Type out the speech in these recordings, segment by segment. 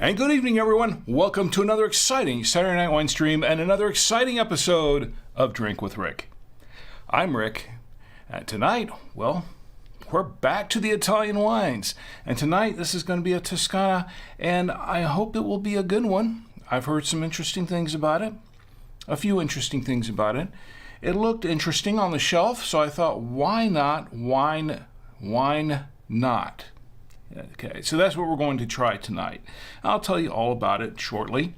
And good evening, everyone. Welcome to another exciting Saturday Night Winestream and another exciting episode of Drink with Rick. I'm Rick, and tonight, well, we're back to the Italian wines. And tonight, this is going to be a Toscana, and I hope it will be a good one. I've heard some interesting things about it, a few interesting things about it. It looked interesting on the shelf, so I thought, why not wine not? Okay, so that's what we're going to try tonight. I'll tell you all about it shortly.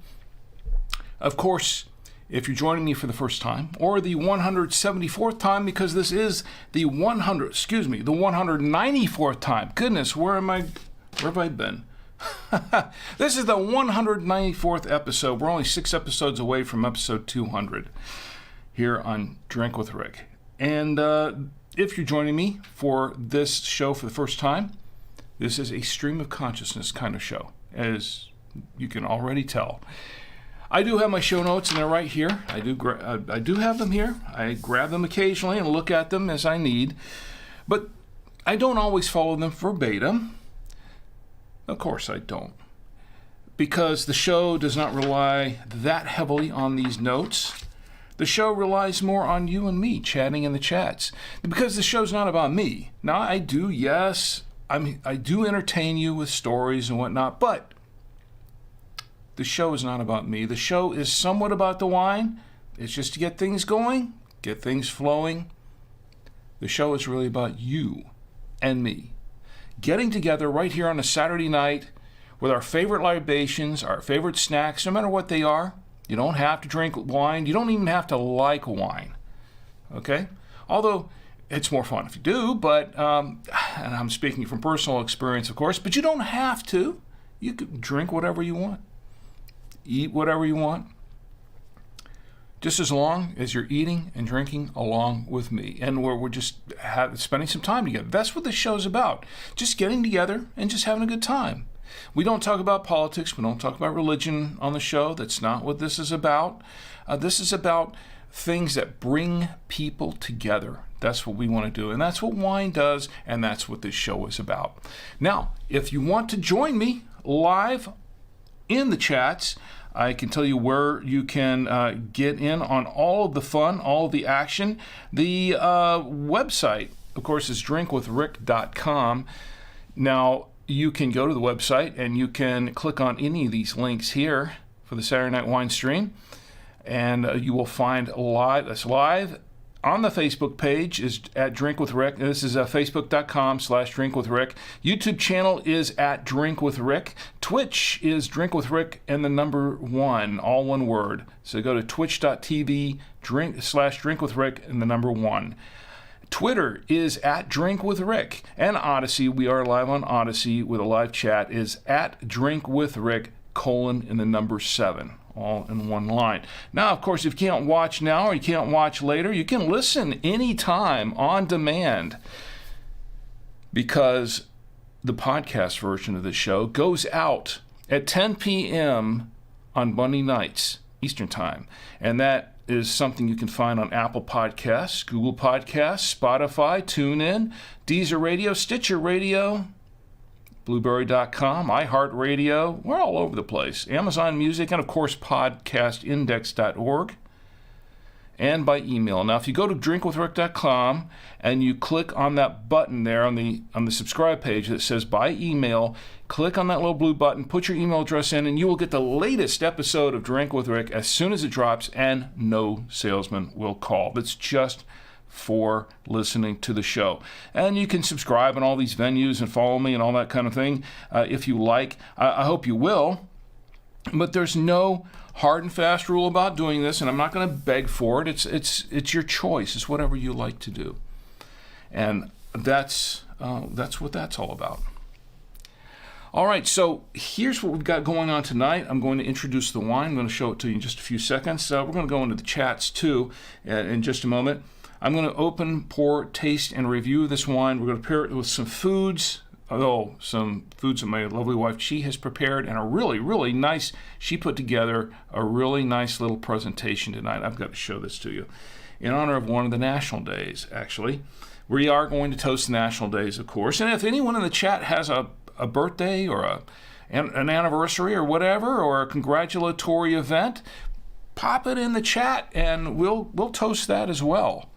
Of course, if you're joining me for the first time, or the 174th time, because this is the 194th time. Goodness, where have I been? This is the 194th episode. We're only 6 episodes away from episode 200 here on Drink with Rick. And if you're joining me for this show for the first time, this is a stream of consciousness kind of show, as you can already tell. I do have my show notes, and they're right here. I do have them here. I grab them occasionally and look at them as I need, but I don't always follow them verbatim. Of course I don't, because the show does not rely that heavily on these notes. The show relies more on you and me chatting in the chats, because the show's not about me. Now, I do entertain you with stories and whatnot, but the show is not about me. The show is somewhat about the wine. It's just to get things going, get things flowing. The show is really about you and me getting together right here on a Saturday night with our favorite libations, our favorite snacks, no matter what they are. You don't have to drink wine. You don't even have to like wine. Okay? Although it's more fun if you do, but, and I'm speaking from personal experience, of course, but you don't have to. You can drink whatever you want, eat whatever you want, just as long as you're eating and drinking along with me. And we're just spending some time together. That's what this show's about, just getting together and just having a good time. We don't talk about politics. We don't talk about religion on the show. That's not what this is about. This is about things that bring people together. That's what we want to do, and that's what wine does, and that's what this show is about. Now, if you want to join me live in the chats, I can tell you where you can get in on all of the fun, all of the action. The website, of course, is drinkwithrick.com. Now, you can go to the website, and you can click on any of these links here for the Saturday Night Wine Stream, and you will find that's live on the Facebook page is at Drink with Rick. This is facebook.com/Drink with Rick. YouTube channel is at Drink with Rick. Twitch is Drink with Rick and the number 1, all one word. So go to twitch.tv/Drink with Rick and the number 1. Twitter is at Drink with Rick. And Odyssey, we are live on Odyssey with a live chat, is at Drink with Rick, and the number 7. All in one line. Now, of course, if you can't watch now or you can't watch later, you can listen anytime on demand, because the podcast version of the show goes out at 10 p.m. on Monday nights, Eastern Time. And that is something you can find on Apple Podcasts, Google Podcasts, Spotify, TuneIn, Deezer Radio, Stitcher Radio, Blueberry.com, iHeartRadio. We're all over the place. Amazon Music, and of course podcastindex.org, and by email. Now, if you go to drinkwithrick.com and you click on that button there on the subscribe page that says by email, click on that little blue button, put your email address in, and you will get the latest episode of Drink with Rick as soon as it drops, and no salesman will call. That's just for listening to the show. And you can subscribe in all these venues and follow me and all that kind of thing if you like. I hope you will. But there's no hard and fast rule about doing this, and I'm not going to beg for it. It's your choice. It's whatever you like to do, and that's what that's all about. All right, so here's what we've got going on tonight. I'm going to introduce the wine. I'm going to show it to you in just a few seconds. We're going to go into the chats too in just a moment. I'm going to open, pour, taste, and review this wine. We're going to pair it with some foods. Some foods that my lovely wife, she has prepared, and a really, really nice, she put together a really nice little presentation tonight. I've got to show this to you. In honor of one of the national days, actually. We are going to toast the national days, of course. And if anyone in the chat has a birthday or an anniversary or whatever, or a congratulatory event, pop it in the chat, and we'll toast that as well.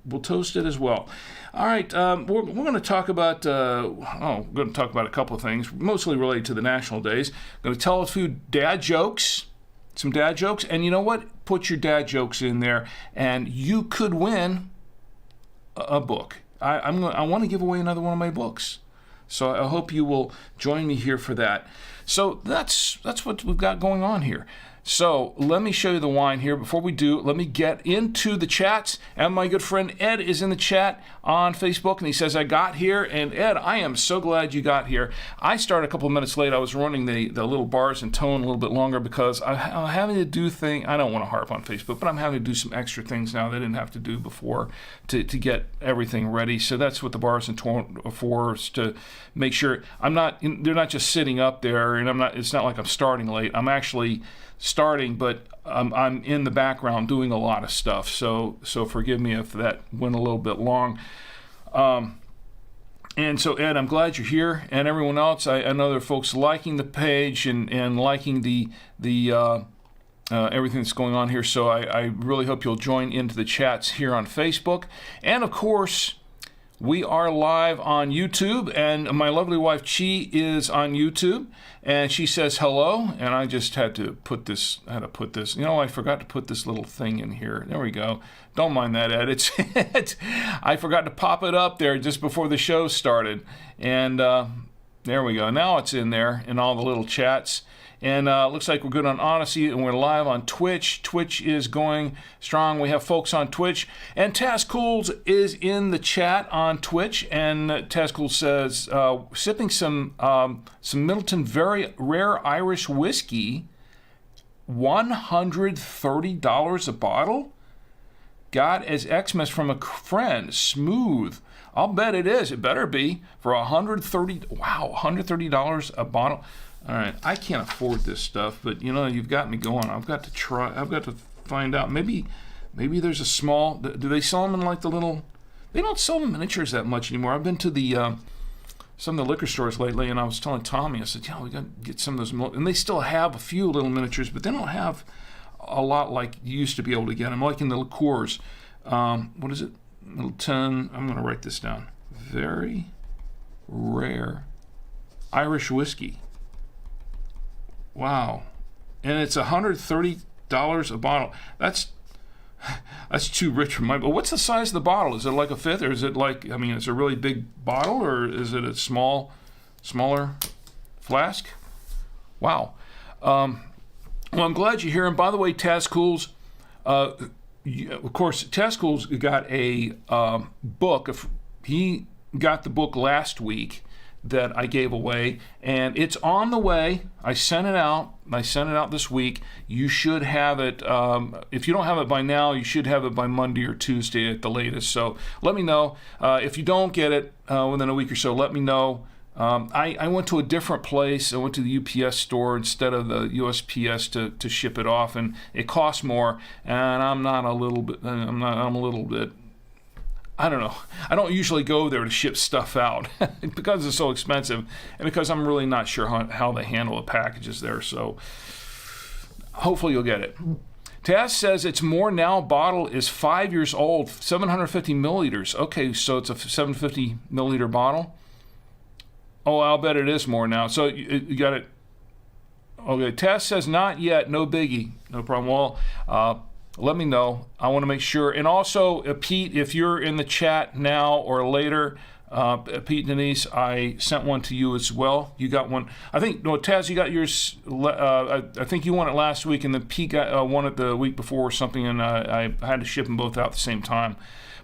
We'll toast it as well. All right, we're going to talk about we're going to talk about a couple of things, mostly related to the national days. I'm going to tell a few dad jokes, some dad jokes, and you know what? Put your dad jokes in there, and you could win a book. I want to give away another one of my books, so I hope you will join me here for that. So that's what we've got going on here. So let me show you the wine here. Before we do, let me get into the chats. And my good friend Ed is in the chat on Facebook, and he says, I got here. And Ed, I am so glad you got here. I started a couple of minutes late. I was running the little bars and tone a little bit longer because I'm having to do things. I don't want to harp on Facebook, but I'm having to do some extra things now that I didn't have to do before to get everything ready. So that's what the bars and tone are for, is to make sure they're not just sitting up there, and it's not like I'm starting late. I'm actually starting, but I'm in the background doing a lot of stuff, so forgive me if that went a little bit long. And so Ed, I'm glad you're here, and everyone else. I know there are folks liking the page and liking the everything that's going on here, so I really hope you'll join into the chats here on Facebook. And of course, we are live on YouTube, and my lovely wife Chi is on YouTube, and she says hello, and I just had to put this, I forgot to put this little thing in here. There we go. Don't mind that, Ed. I forgot to pop it up there just before the show started, and there we go. Now it's in there in all the little chats. And looks like we're good on Odyssey, and we're live on Twitch. Twitch is going strong. We have folks on Twitch. And Taz Cools is in the chat on Twitch. And Taz Cools says, sipping some Middleton very rare Irish whiskey, $130 a bottle? Got as Xmas from a friend. Smooth. I'll bet it is. It better be for $130 a bottle. All right, I can't afford this stuff, but you've got me going. I've got to try. I've got to find out. Maybe there's a small. Do they sell them in like the little? They don't sell them miniatures that much anymore. I've been to the some of the liquor stores lately, and I was telling Tommy, I said, we got to get some of those. And they still have a few little miniatures, but they don't have a lot like you used to be able to get them. Like in the liqueurs. What is it? Middleton. I'm going to write this down. Very rare Irish whiskey. Wow. And it's $130 a bottle. That's too rich for my... But what's the size of the bottle? Is it like a fifth, or is it like... is it a really big bottle, or is it a smaller flask? Wow. Well, I'm glad you're here. And by the way, Taz Cools, of course, Taz Cools got a book. He got the book last week that I gave away, and it's on the way. I sent it out this week. You should have it. If you don't have it by now, you should have it by Monday or Tuesday at the latest. So let me know. If you don't get it within a week or so, let me know. I went to a different place. I went to the UPS store instead of the USPS to ship it off, and it costs more, and I'm a little bit I don't know. I don't usually go there to ship stuff out because it's so expensive, and because I'm really not sure how they handle the packages there. So hopefully you'll get it. Taz says its more now bottle is 5 years old, 750 milliliters. Okay, so it's a 750 milliliter bottle. Oh, I'll bet it is more now. So you got it. Okay, Taz says not yet. No biggie. No problem. Well, let me know. I want to make sure. And also, Pete, if you're in the chat now or later, Pete and Denise, I sent one to you as well. You got one. I think, no, Taz, you got yours. I think you won it last week, and then Pete got won it the week before or something, and I had to ship them both out at the same time.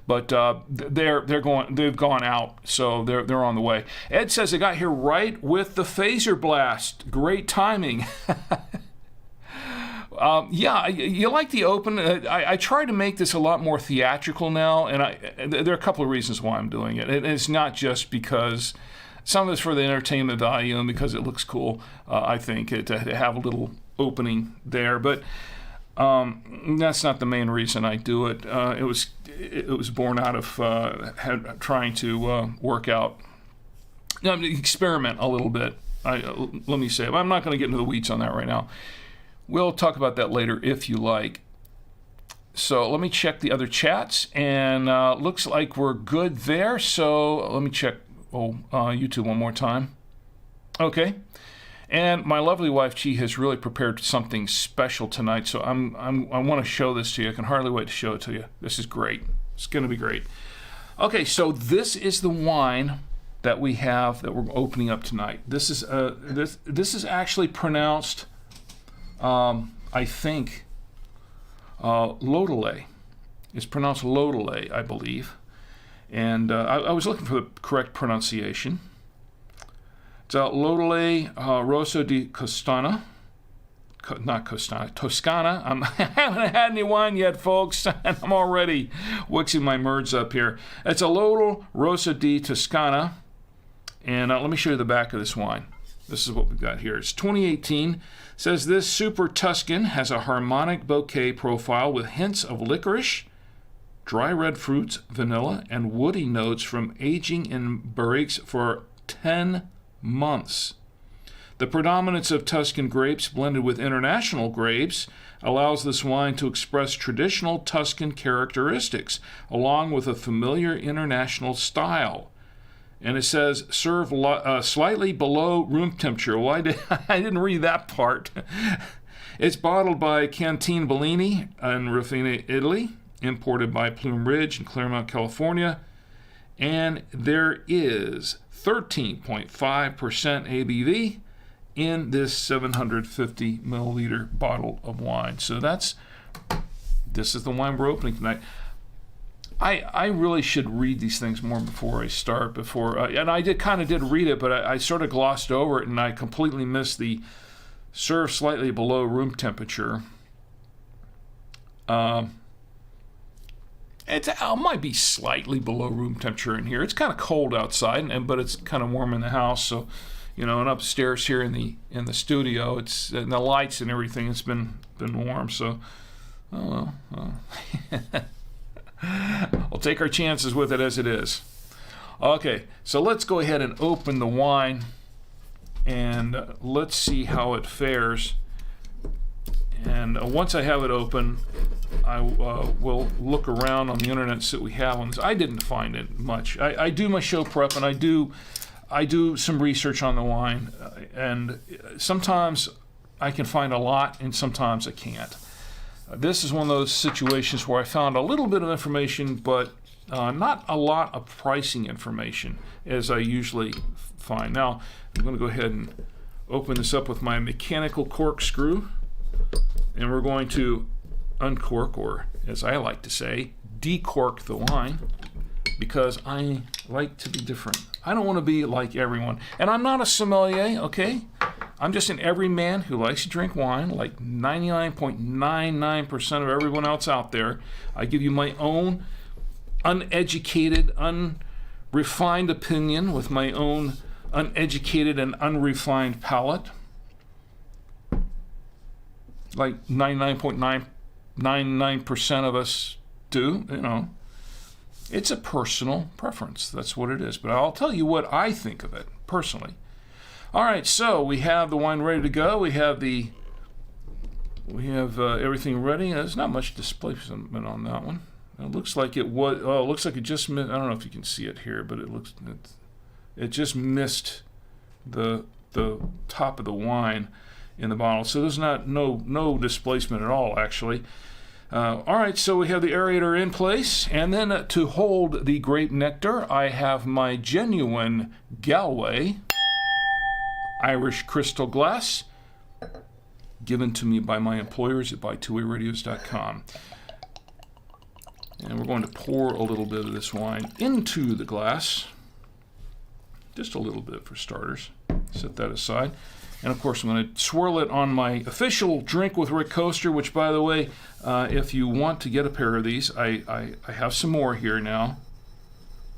But they've gone out, so they're on the way. Ed says they got here right with the phaser blast. Great timing. Yeah, you like the open. I try to make this a lot more theatrical now, and there are a couple of reasons why I'm doing it. It's not just because some of it's for the entertainment value and because it looks cool, I think, to have a little opening there. But that's not the main reason I do it. It was born out of trying to work out, experiment a little bit. Let me say, I'm not going to get into the weeds on that right now. We'll talk about that later if you like. So let me check the other chats, and looks like we're good there. So let me check YouTube one more time. Okay. And my lovely wife, Chi, has really prepared something special tonight. So I want to show this to you. I can hardly wait to show it to you. This is great. It's going to be great. Okay, so this is the wine that we have that we're opening up tonight. This is actually pronounced, I think, Lodole. It's pronounced Lodole, I believe. And I was looking for the correct pronunciation. It's Lodole Rosso di Toscana. Toscana. I haven't had any wine yet, folks, and I'm already mixing my words up here. It's a Lodole Rosso di Toscana. And let me show you the back of this wine. This is what we've got here. It's 2018. It says this Super Tuscan has a harmonic bouquet profile with hints of licorice, dry red fruits, vanilla, and woody notes from aging in barriques for 10 months. The predominance of Tuscan grapes blended with international grapes allows this wine to express traditional Tuscan characteristics, along with a familiar international style. And it says, serve slightly below room temperature. Well, I didn't read that part. It's bottled by Canteen Bellini in Ravenna, Italy, imported by Plume Ridge in Claremont, California. And there is 13.5% ABV in this 750 milliliter bottle of wine. So this is the wine we're opening tonight. I really should read these things more before I start. And I did read it, but I sort of glossed over it, and I completely missed the serve slightly below room temperature. It might be slightly below room temperature in here. It's kind of cold outside, but it's kind of warm in the house. So, and upstairs here in the studio, and the lights and everything. It's been warm. So, well. I'll take our chances with it as it is. Okay, so let's go ahead and open the wine, and let's see how it fares. And once I have it open, I will look around on the internet and see what we have on this. I didn't find it much. I do my show prep, and I do some research on the wine, and sometimes I can find a lot, and sometimes I can't. This is one of those situations where I found a little bit of information, but not a lot of pricing information, as I usually find. Now, I'm going to go ahead and open this up with my mechanical corkscrew, and we're going to uncork, or as I like to say, decork the wine, because I like to be different. I don't want to be like everyone. And I'm not a sommelier, okay? I'm just an everyman who likes to drink wine, like 99.99% of everyone else out there. I give you my own uneducated, unrefined opinion with my own uneducated and unrefined palate. Like 99.999% of us do, It's a personal preference. That's what it is. But I'll tell you what I think of it personally. All right, so we have the wine ready to go. We have everything ready. There's not much displacement on that one. It looks like it was. Oh, it looks like it just missed. I don't know if you can see it here, but it just missed the top of the wine in the bottle. So there's no displacement at all, actually. All right, so we have the aerator in place, and then to hold the grape nectar, I have my genuine Galway Irish crystal glass, given to me by my employers at buy2wayradios.com. And we're going to pour a little bit of this wine into the glass. Just a little bit for starters. Set that aside. And of course, I'm going to swirl it on my official Drink with Rick coaster, which, by the way, if you want to get a pair of these, I have some more here now.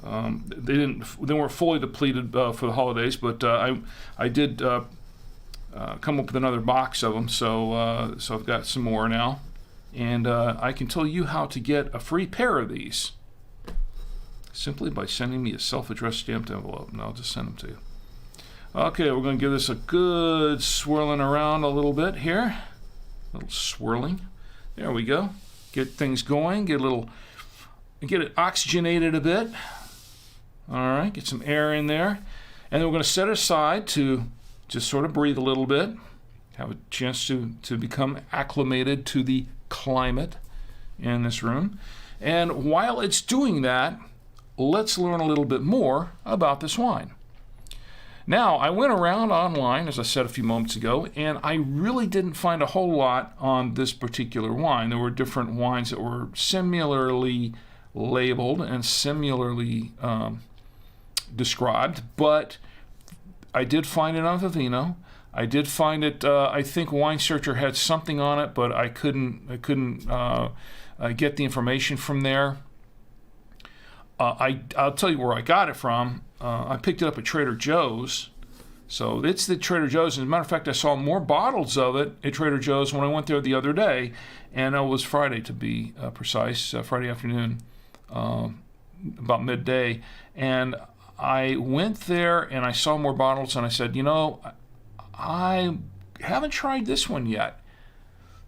They weren't fully depleted for the holidays, but I did come up with another box of them, so I've got some more now. And I can tell you how to get a free pair of these simply by sending me a self-addressed stamped envelope, and I'll just send them to you. Okay, we're going to give this a good swirling around a little bit here. A little swirling. There we go. Get things going. Get it oxygenated a bit. All right, get some air in there. And then we're going to set it aside to just sort of breathe a little bit. Have a chance to become acclimated to the climate in this room. And while it's doing that, let's learn a little bit more about this wine. Now, I went around online, as I said a few moments ago, and I really didn't find a whole lot on this particular wine. There were different wines that were similarly labeled and similarly described, but I did find it on Vivino. I did find it, I think Wine Searcher had something on it, but I couldn't get the information from there. I'll tell you where I got it from. I picked it up at Trader Joe's. So it's the Trader Joe's. As a matter of fact, I saw more bottles of it at Trader Joe's when I went there the other day. And it was Friday, to be precise, Friday afternoon, about midday. And I went there and I saw more bottles and I said, you know, I haven't tried this one yet.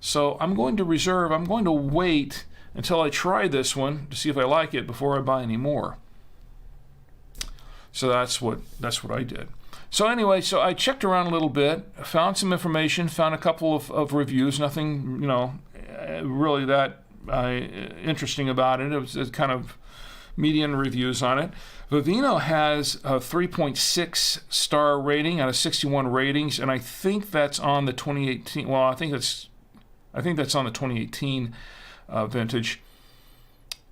So I'm going to wait until I try this one to see if I like it before I buy any more. So that's what I did. So anyway, so I checked around a little bit, found some information, found a couple of reviews, nothing, really that interesting about it. It was kind of median reviews on it. Vivino has a 3.6 star rating out of 61 ratings, and I think that's on the 2018. Well, I think that's on the 2018 vintage.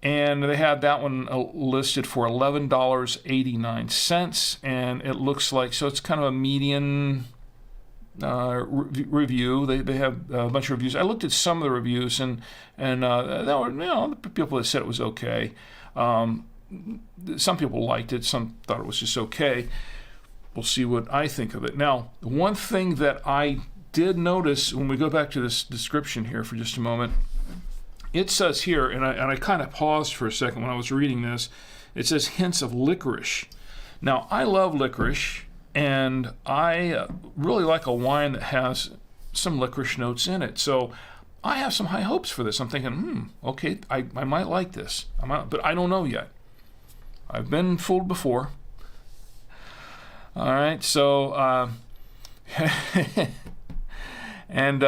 And they had that one listed for $11.89, and it looks like, so it's kind of a median review. They have a bunch of reviews. I looked at some of the reviews, and there were, the people that said it was okay. Some people liked it, some thought it was just okay. We'll see what I think of it. Now, one thing that I did notice when we go back to this description here for just a moment, it says here, and I kind of paused for a second when I was reading this, it says hints of licorice. Now, I love licorice, and I really like a wine that has some licorice notes in it. So I have some high hopes for this. I'm thinking, okay, I might like this. But I don't know yet. I've been fooled before. All right, so, and,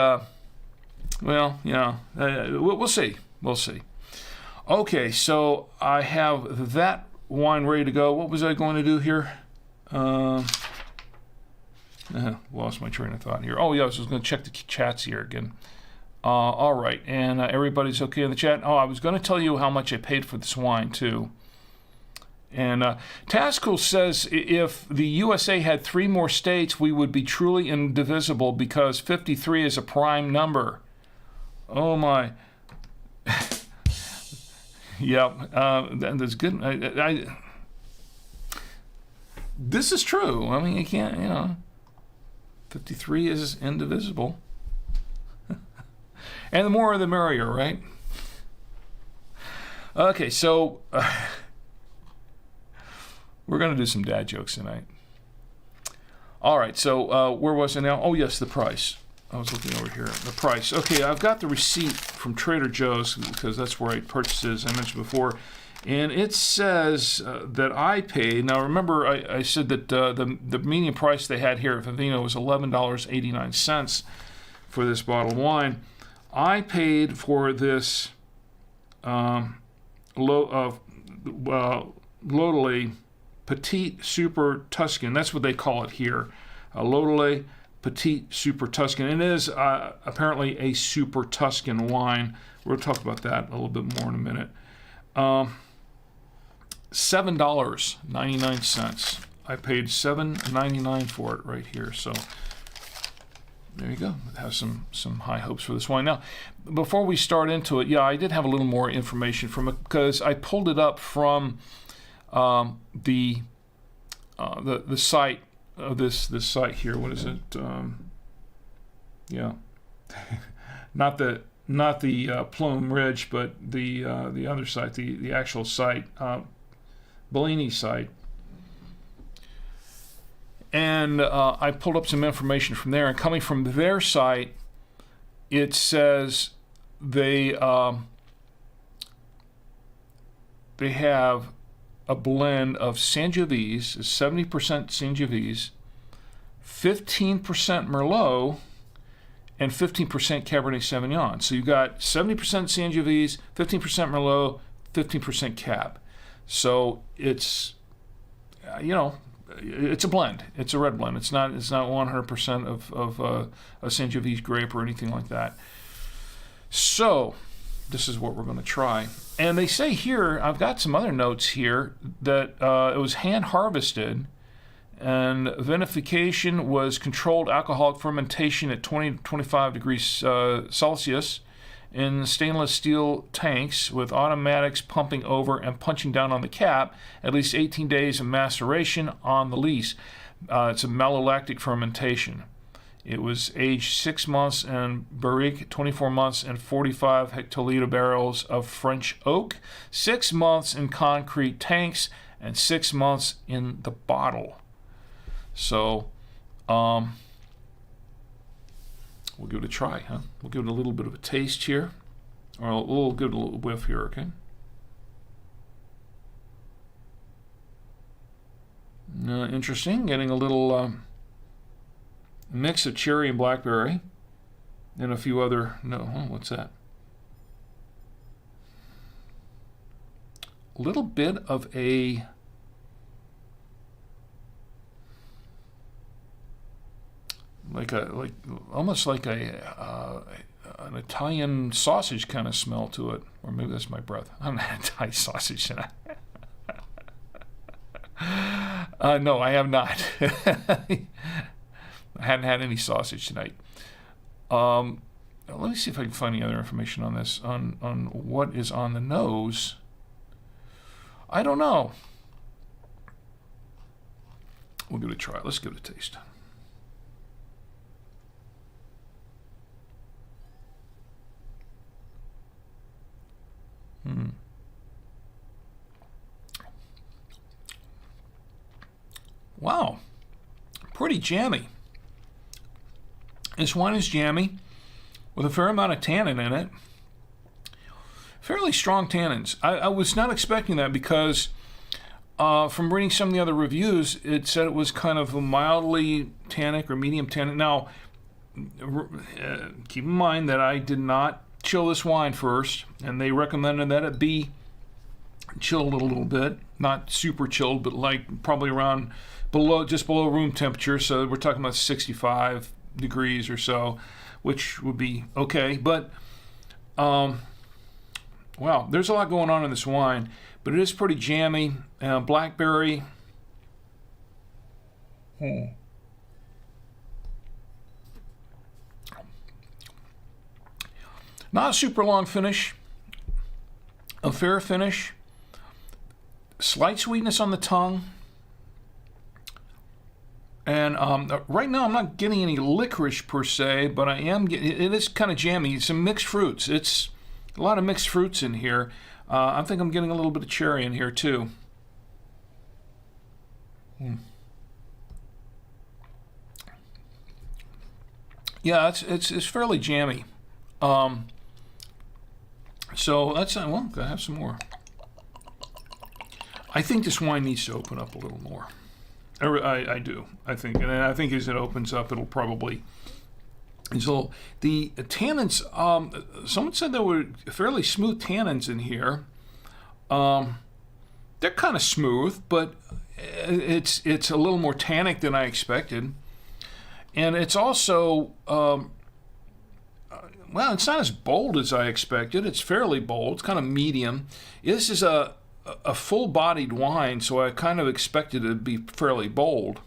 well, we'll see. We'll see. Okay, so I have that wine ready to go. What was I going to do here? Lost my train of thought here. Oh, yeah, I was just going to check the chats here again. All right, and everybody's okay in the chat? Oh, I was going to tell you how much I paid for this wine, too. And Tascool says, if the USA had 3 more states, we would be truly indivisible because 53 is a prime number. Oh, my. Yep, that's good. This is true. I mean, you can't, 53 is indivisible. And the more the merrier, right? Okay, so we're going to do some dad jokes tonight. All right, so where was I now? Oh, yes, the price. I was looking over here. The price. Okay, I've got the receipt from Trader Joe's because that's where I purchased it, as I mentioned before. And it says that I paid, now remember I said that the median price they had here at Vivino was $11.89 for this bottle of wine. I paid for this Lodole Petite Super Tuscan. That's what they call it here. Lodole Petite Super Tuscan. It is apparently a Super Tuscan wine. We'll talk about that a little bit more in a minute. $7.99. I paid $7.99 for it right here. So there you go. It has some high hopes for this wine. Now, before we start into it, yeah, I did have a little more information from it because I pulled it up from the site of this site here. What is it? Yeah, not the Plume Ridge, but the other site, the actual site, Bellini site. And I pulled up some information from there, and coming from their site, it says they have a blend of Sangiovese, 70% Sangiovese, 15% Merlot, and 15% Cabernet Sauvignon. So you've got 70% Sangiovese, 15% Merlot, 15% Cab. So it's, it's a blend. It's a red blend. It's not 100% of a Sangiovese grape or anything like that. So this is what we're going to try. And they say here, I've got some other notes here, that it was hand harvested, and vinification was controlled alcoholic fermentation at 20 to 25 degrees Celsius in stainless steel tanks with automatics pumping over and punching down on the cap, at least 18 days of maceration on the lees. It's a malolactic fermentation. It was aged 6 months in barrique, 24 months in 45 hectoliter barrels of French oak, 6 months in concrete tanks, and 6 months in the bottle. So, we'll give it a try, huh? We'll give it a little bit of a taste here, or we'll give it a little whiff here, okay? Interesting, getting a little mix of cherry and blackberry, and a few other, what's that? A little bit of a almost like an Italian sausage kind of smell to it, or maybe that's my breath. I'm not Italian sausage tonight. No, I have not. I hadn't had any sausage tonight. Let me see if I can find any other information on this, on what is on the nose. I don't know. We'll give it a try. Let's give it a taste. Wow, pretty jammy. This wine is jammy with a fair amount of tannin in it. Fairly strong tannins. I was not expecting that because from reading some of the other reviews, it said it was kind of a mildly tannic or medium tannic. Now, keep in mind that I did not chill this wine first, and they recommended that it be chilled a little bit, not super chilled, but like probably around just below room temperature. So we're talking about 65 degrees or so, which would be okay. But wow, there's a lot going on in this wine, but it is pretty jammy. Blackberry. Not a super long finish, a fair finish, slight sweetness on the tongue, and right now I'm not getting any licorice per se, but I am getting, it is kind of jammy, some mixed fruits. It's a lot of mixed fruits in here. I think I'm getting a little bit of cherry in here too. Yeah, it's fairly jammy. So let's well, gotta have some more. I think this wine needs to open up a little more. I do. I think, and I think as it opens up, it'll probably So the tannins, someone said there were fairly smooth tannins in here. They're kind of smooth, but it's a little more tannic than I expected. And it's also, well, it's not as bold as I expected. It's fairly bold. It's kind of medium. This is a full-bodied wine, so I kind of expected it to be fairly bold.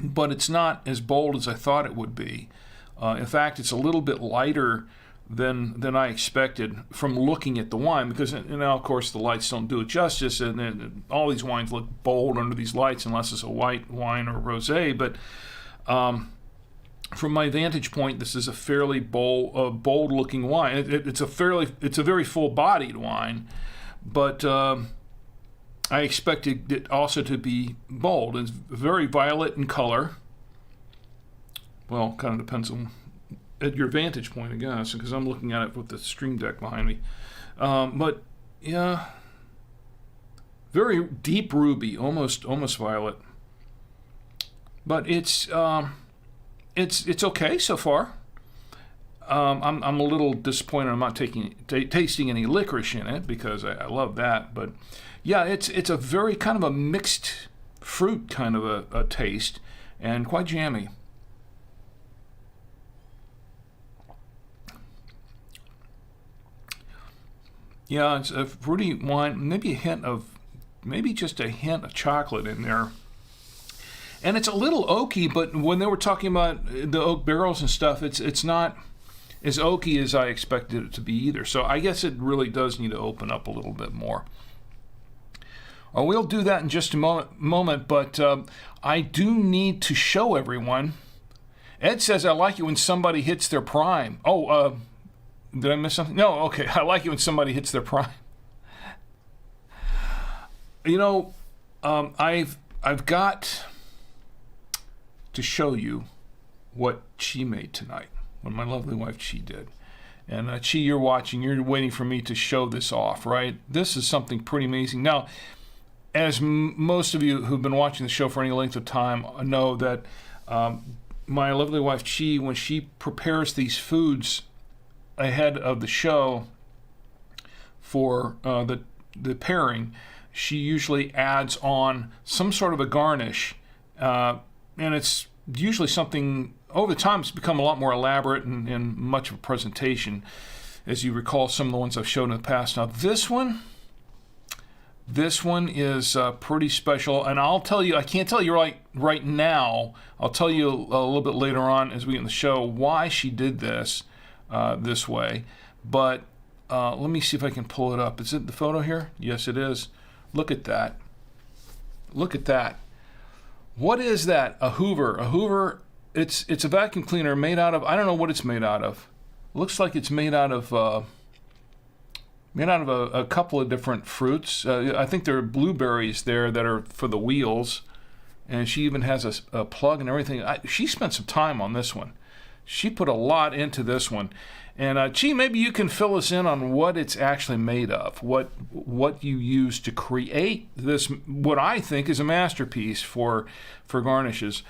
But it's not as bold as I thought it would be. In fact, it's a little bit lighter than I expected from looking at the wine, because of course the lights don't do it justice, and all these wines look bold under these lights unless it's a white wine or rosé. But from my vantage point, this is a fairly bold-looking wine. It's a very full-bodied wine, but I expected it also to be bold. It's very violet in color. Well, kind of depends on at your vantage point, I guess, because I'm looking at it with the Stream Deck behind me. But yeah, very deep ruby, almost violet. But it's okay so far. I'm a little disappointed I'm not tasting any licorice in it, because I love that. But yeah, it's a very kind of a mixed fruit kind of a taste, and quite jammy. Yeah, it's a fruity wine, maybe just a hint of chocolate in there. And it's a little oaky, but when they were talking about the oak barrels and stuff, it's not as oaky as I expected it to be either. So I guess it really does need to open up a little bit more. We'll do that in just a moment, but I do need to show everyone. Ed says, I like it when somebody hits their prime. Did I miss something? No, okay. I like it when somebody hits their prime. I've got to show you what Chi made tonight, what my lovely wife Chi did. And Chi, you're watching. You're waiting for me to show this off, right? This is something pretty amazing. Now, as most of you who've been watching the show for any length of time know, that my lovely wife Chi, when she prepares these foods ahead of the show for the pairing, she usually adds on some sort of a garnish, and it's usually something, over time it's become a lot more elaborate and much of a presentation, as you recall some of the ones I've shown in the past. Now this one is pretty special, and I'll tell you, I can't tell you right now, I'll tell you a little bit later on as we get in the show why she did this this way. But let me see if I can pull it up. Is it the photo here? Yes, it is. Look at that. Look at that. What is that? A Hoover. A Hoover, it's a vacuum cleaner made out of, I don't know what it's made out of. Looks like it's made out of a couple of different fruits. I think there are blueberries there that are for the wheels. And she even has a plug and everything. She spent some time on this one. She put a lot into this one. And Chi, maybe you can fill us in on what it's actually made of, what you use to create this, what I think is a masterpiece for garnishes.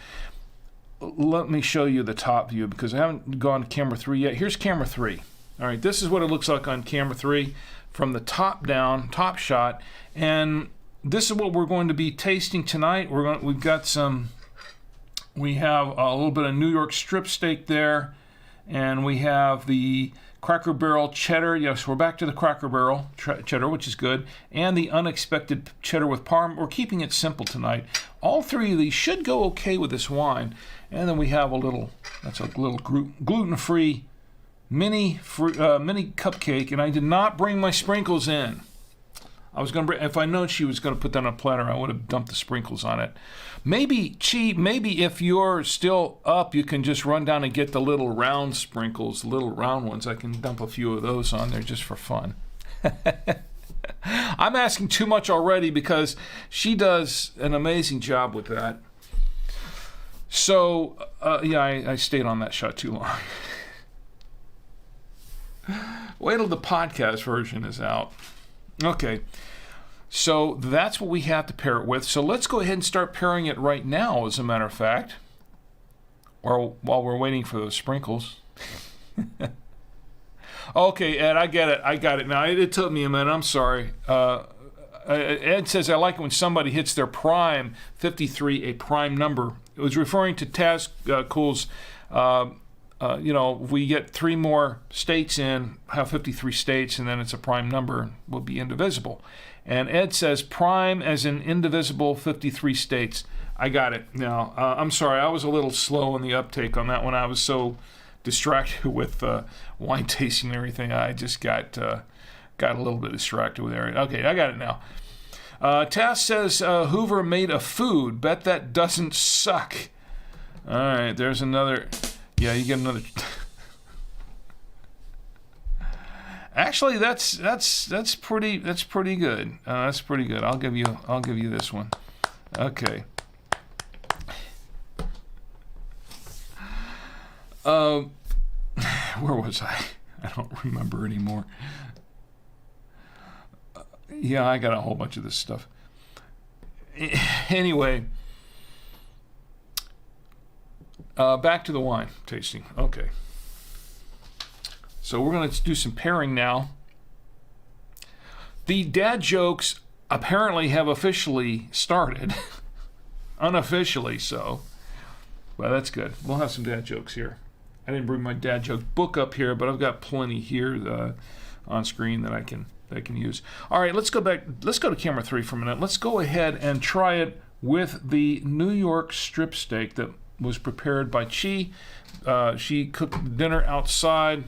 Let me show you the top view, because I haven't gone to camera 3 yet. Here's camera 3. All right, this is what it looks like on camera 3 from the top down, top shot. And this is what we're going to be tasting tonight. We have a little bit of New York strip steak there, and we have the Cracker Barrel cheddar. Yes, we're back to the Cracker Barrel cheddar, which is good, and the unexpected cheddar with parm. We're keeping it simple tonight. All three of these should go okay with this wine. And then we have that's a little gluten-free mini cupcake, and I did not bring my sprinkles in. I was going to bring, if I known she was going to put that on a platter, I would have dumped the sprinkles on it. Maybe if you're still up, you can just run down and get the little round sprinkles, the little round ones. I can dump a few of those on there just for fun. I'm asking too much already, because she does an amazing job with that. So, I stayed on that shot too long. Wait till the podcast version is out. Okay, so that's what we have to pair it with. So let's go ahead and start pairing it right now, as a matter of fact, or while we're waiting for those sprinkles. Okay, Ed, I get it. I got it now. It took me a minute. I'm sorry. Ed says, I like it when somebody hits their prime, 53, a prime number. It was referring to Taz Cool's, if we get 3 more states in, have 53 states, and then it's a prime number, will be indivisible. And Ed says, prime as in indivisible, 53 states. I got it now. I'm sorry, I was a little slow on the uptake on that one. I was so distracted with wine tasting and everything. I just got a little bit distracted with everything. Okay, I got it now. Tass says Hoover made a food. Bet that doesn't suck. All right, there's another. Yeah, you get another. Actually, that's pretty good. That's pretty good. I'll give you this one. Okay. Where was I? I don't remember anymore. Yeah, I got a whole bunch of this stuff. Anyway, back to the wine tasting. Okay. So we're going to do some pairing now. The dad jokes apparently have officially started. Unofficially so. Well, that's good. We'll have some dad jokes here. I didn't bring my dad joke book up here, but I've got plenty here on screen that I can use. All right, let's go back. Let's go to camera 3 for a minute. Let's go ahead and try it with the New York strip steak that was prepared by Chi. She cooked dinner outside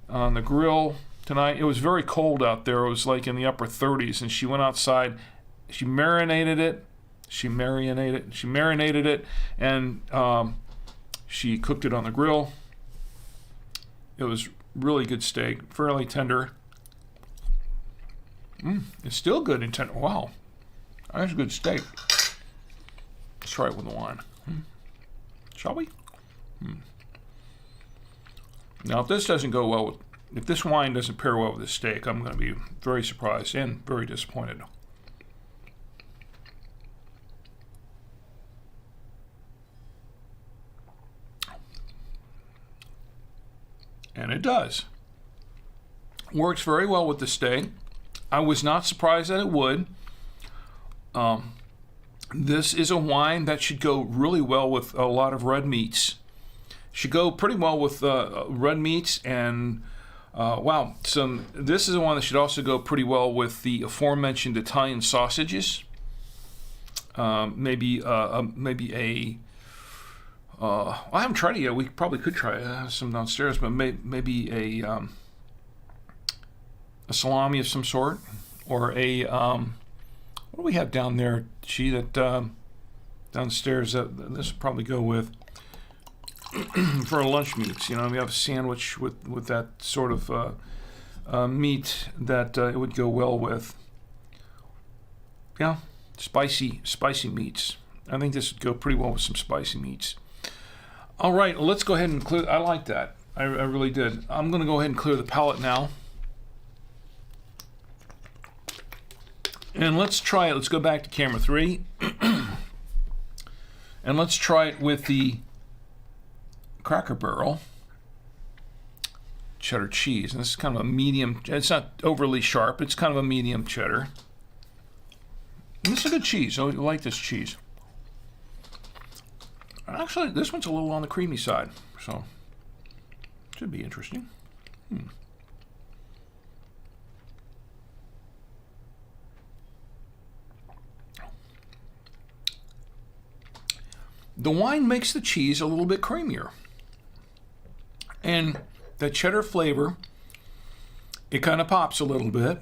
on the grill tonight. It was very cold out there. It was like in the upper 30s, and she went outside. She marinated it, and she cooked it on the grill. It was really good steak, fairly tender. It's still good and tender. Wow, that's a good steak. Let's try it with the wine. Shall we? Now, if this doesn't go well if this wine doesn't pair well with this steak, I'm going to be very surprised and very disappointed. And it does. Works very well with the steak. I was not surprised that it would. This is a wine that should go really well with a lot of red meats. Should go pretty well with red meats and this is a one that should also go pretty well with the aforementioned Italian sausages. Maybe a I haven't tried it yet. We probably could try it. I have some downstairs, but maybe a salami of some sort, or a what do we have down there? Downstairs that this would probably go with for a lunch meats. We have a sandwich with that sort of meat that it would go well with. Yeah, spicy meats. I think this would go pretty well with some spicy meats. All right, let's go ahead and clear. I like that. I really did. I'm going to go ahead and clear the palate now. And let's try it. Let's go back to camera 3. And let's try it with the Cracker Barrel cheddar cheese. And this is kind of a medium. It's not overly sharp. It's kind of a medium cheddar. And this is a good cheese. I like this cheese. Actually, this one's a little on the creamy side, so should be interesting. The wine makes the cheese a little bit creamier. And the cheddar flavor, it kind of pops a little bit,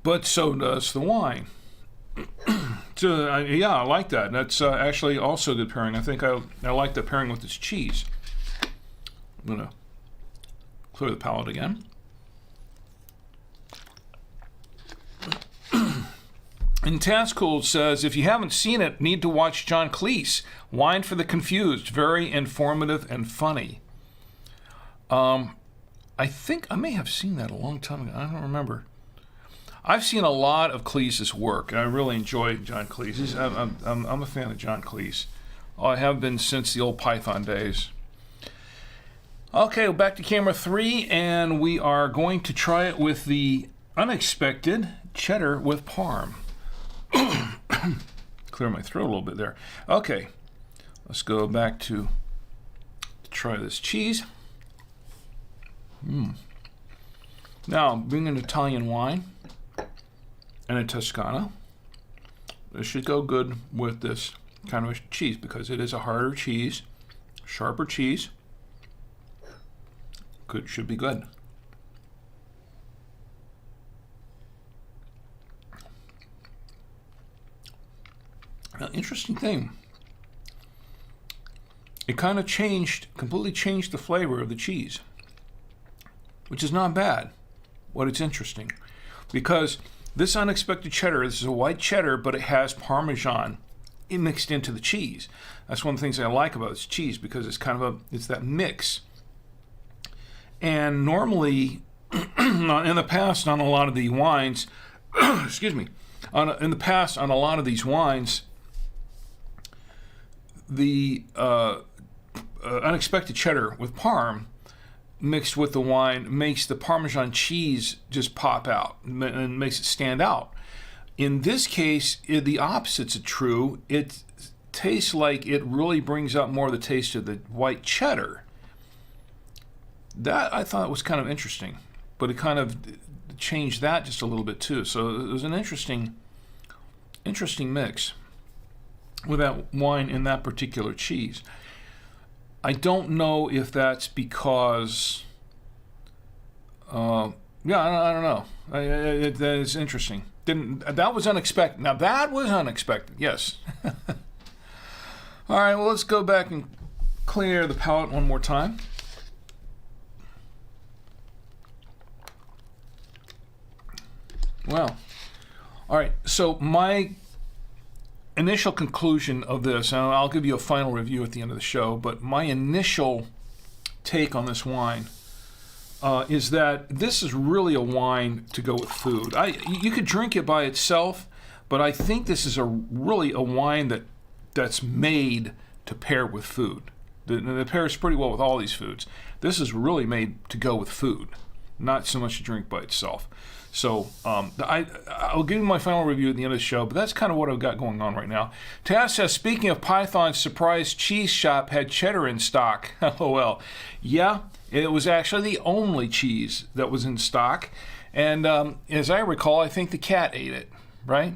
but so does the wine. So, yeah, I like that. That's actually also a good pairing. I think I like the pairing with this cheese. I'm going to clear the palate again. And Tascool says, if you haven't seen it, need to watch John Cleese, Wine for the Confused. Very informative and funny. I think I may have seen that a long time ago. I don't remember. I've seen a lot of Cleese's work, and I really enjoy John Cleese. I'm a fan of John Cleese. I have been since the old Python days. Okay, well, back to camera 3, and we are going to try it with the unexpected cheddar with parm. Clear my throat a little bit there. Okay, let's go back to try this cheese. Now, being an Italian wine and a Toscana, this should go good with this kind of cheese because it is a harder cheese, sharper cheese. Should be good. Now, interesting thing. It kind of completely changed the flavor of the cheese, which is not bad. What it's interesting, because this unexpected cheddar, this is a white cheddar, but it has Parmesan mixed into the cheese. That's one of the things I like about this cheese because it's kind of it's that mix. And normally, in the past, on a lot of the wines, excuse me, in the past, on a lot of these wines, the unexpected cheddar with parm mixed with the wine makes the Parmesan cheese just pop out and makes it stand out. In this case, the opposites are true. It tastes like it really brings out more of the taste of the white cheddar. That I thought was kind of interesting, but it kind of changed that just a little bit too. So it was an interesting mix with that wine and that particular cheese. I don't know if that's because, I don't know. It's interesting. That was unexpected. Now that was unexpected. Yes. All right. Well, let's go back and clear the palate one more time. Well, all right. So my initial conclusion of this, and I'll give you a final review at the end of the show, but my initial take on this wine is that this is really a wine to go with food. You could drink it by itself, but I think this is really a wine that's made to pair with food. It pairs pretty well with all these foods. This is really made to go with food, not so much to drink by itself. So I'll give you my final review at the end of the show, but that's kind of what I've got going on right now. Taz says, speaking of Python's surprise cheese shop had cheddar in stock. LOL. Yeah, it was actually the only cheese that was in stock. And as I recall, I think the cat ate it, right?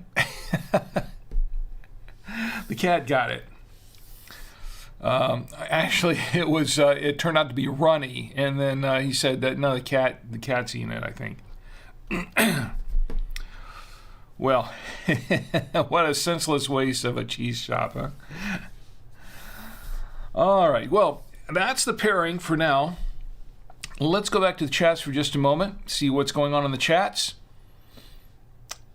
The cat got it. Actually, it turned out to be runny, and then he said that no, the cat's eating it, I think. Well, what a senseless waste of a cheese shop, huh? All right, well, that's the pairing for now. Let's go back to the chats for just a moment, see what's going on in the chats.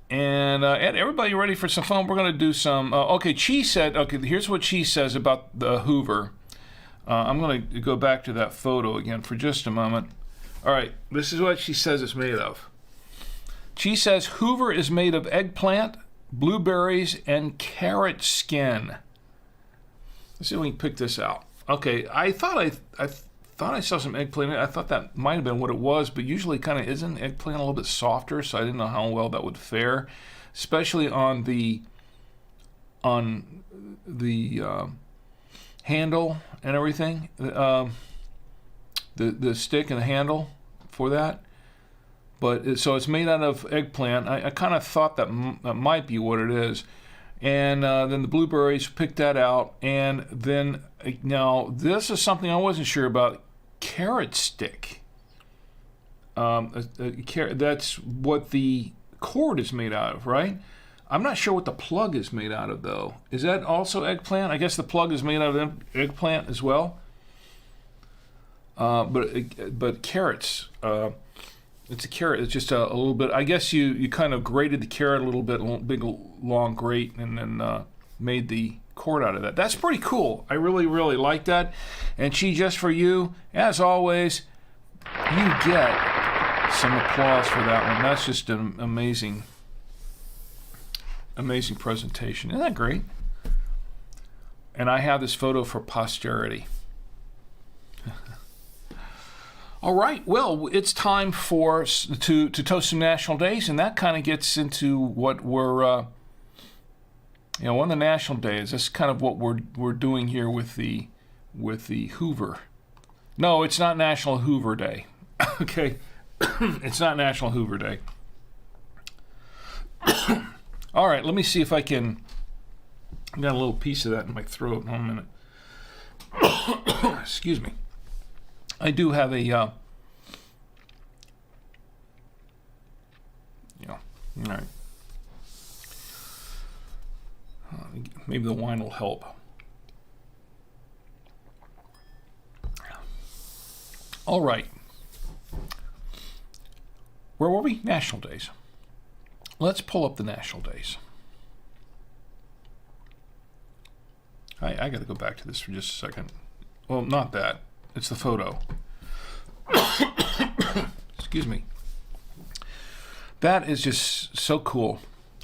And Ed, everybody ready for some fun? We're going to do some... okay, Cheese said... Okay, here's what Cheese says about the Hoover. I'm going to go back to that photo again for just a moment. All right, this is what she says it's made of. She says Hoover is made of eggplant, blueberries, and carrot skin. Let's see if we can pick this out. Okay, I thought I saw some eggplant. I thought that might have been what it was, but usually kind of isn't eggplant a little bit softer, so I didn't know how well that would fare, especially on the handle and everything, the stick and the handle for that. But so it's made out of eggplant. I kind of thought that might be what it is. And then the blueberries, picked that out. And then, now, this is something I wasn't sure about. Carrot stick. That's what the cord is made out of, right? I'm not sure what the plug is made out of, though. Is that also eggplant? I guess the plug is made out of eggplant as well. But carrots... it's a carrot. It's just a little bit. I guess you kind of grated the carrot a little bit, big long grate, and then made the cord out of that. That's pretty cool. I really, really like that. And just for you, as always, you get some applause for that one. That's just an amazing presentation. Isn't that great? And I have this photo for posterity. All right, well, it's time for to toast some national days, and that kind of gets into what we're, one of the national days. That's kind of what we're doing here with the Hoover. No, it's not National Hoover Day. Okay, it's not National Hoover Day. All right, let me see if I can. I got a little piece of that in my throat. 1 minute. Excuse me. I do have a, all right. Maybe the wine will help. All right. Where were we? National days. Let's pull up the national days. I got to go back to this for just a second. Well, not that. It's the photo. Excuse me. That is just so cool.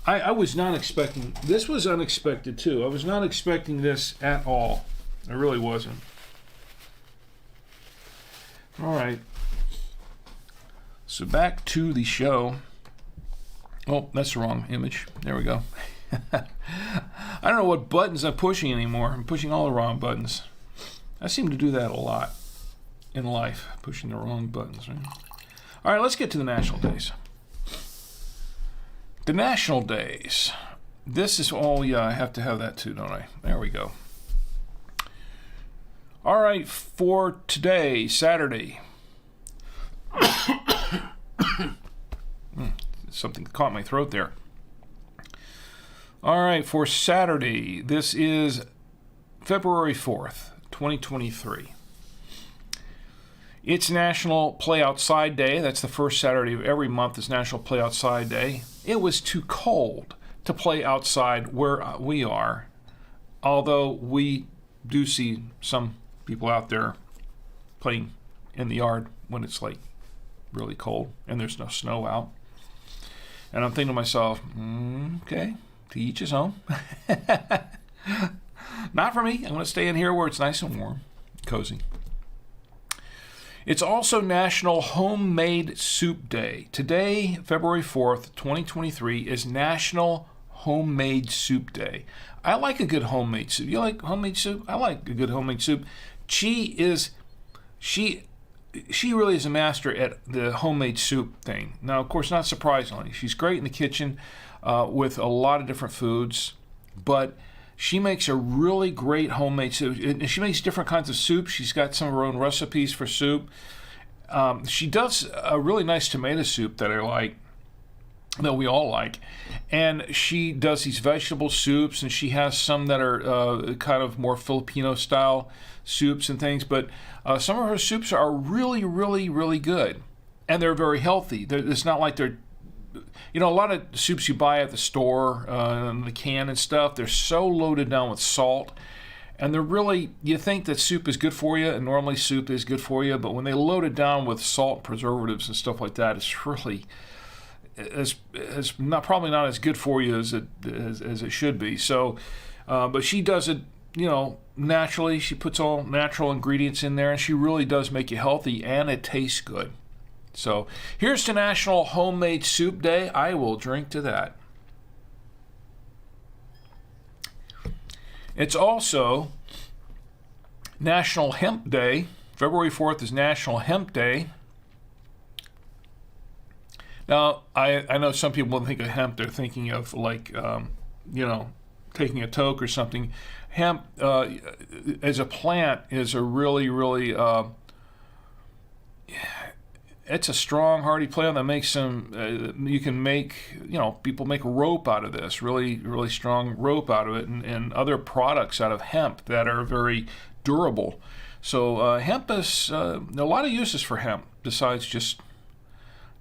I was not expecting, this was unexpected too. I was not expecting this at all. I really wasn't. All right. So back to the show. Oh, that's the wrong image. There we go. I don't know what buttons I'm pushing anymore. I'm pushing all the wrong buttons. I seem to do that a lot in life, pushing the wrong buttons. Right? All right, let's get to the national days. The national days. This is, oh yeah, I have to have that too, don't I? There we go. All right, for today, Saturday. Something caught my throat there. All right, for Saturday, this is February 4th, 2023. It's National Play Outside Day. That's the first Saturday of every month is National Play Outside Day. It was too cold to play outside where we are, although we do see some people out there playing in the yard when it's like really cold and there's no snow out. And I'm thinking to myself, okay, to each his own. Not for me. I'm going to stay in here where it's nice and warm, cozy. It's also National Homemade Soup Day. Today, February 4th, 2023, is National Homemade Soup Day. I like a good homemade soup. You like homemade soup? I like a good homemade soup. She really is a master at the homemade soup thing. Now, of course, not surprisingly, she's great in the kitchen with a lot of different foods, but she makes a really great homemade soup. And she makes different kinds of soup. She's got some of her own recipes for soup. She does a really nice tomato soup that I like, that we all like. And she does these vegetable soups, and she has some that are kind of more Filipino-style soups and things. But some of her soups are really, really, really good. And they're very healthy. It's not like they're, a lot of soups you buy at the store, the can and stuff, they're so loaded down with salt. And they're really, you think that soup is good for you, and normally soup is good for you, but when they load it down with salt, preservatives, and stuff like that, it's really, it's probably not as good for you as it should be. So, but she does it, naturally. She puts all natural ingredients in there, and she really does make you healthy, and it tastes good. So here's to National Homemade Soup Day. I will drink to that. It's also National Hemp Day. February 4th is National Hemp Day. Now, I know some people when they think of hemp, they're thinking of like, taking a toke or something. Hemp, as a plant, is a really, really, it's a strong, hardy plant that makes some, you can make, people make rope out of this, really, really strong rope out of it, and other products out of hemp that are very durable. So hemp is, a lot of uses for hemp besides just,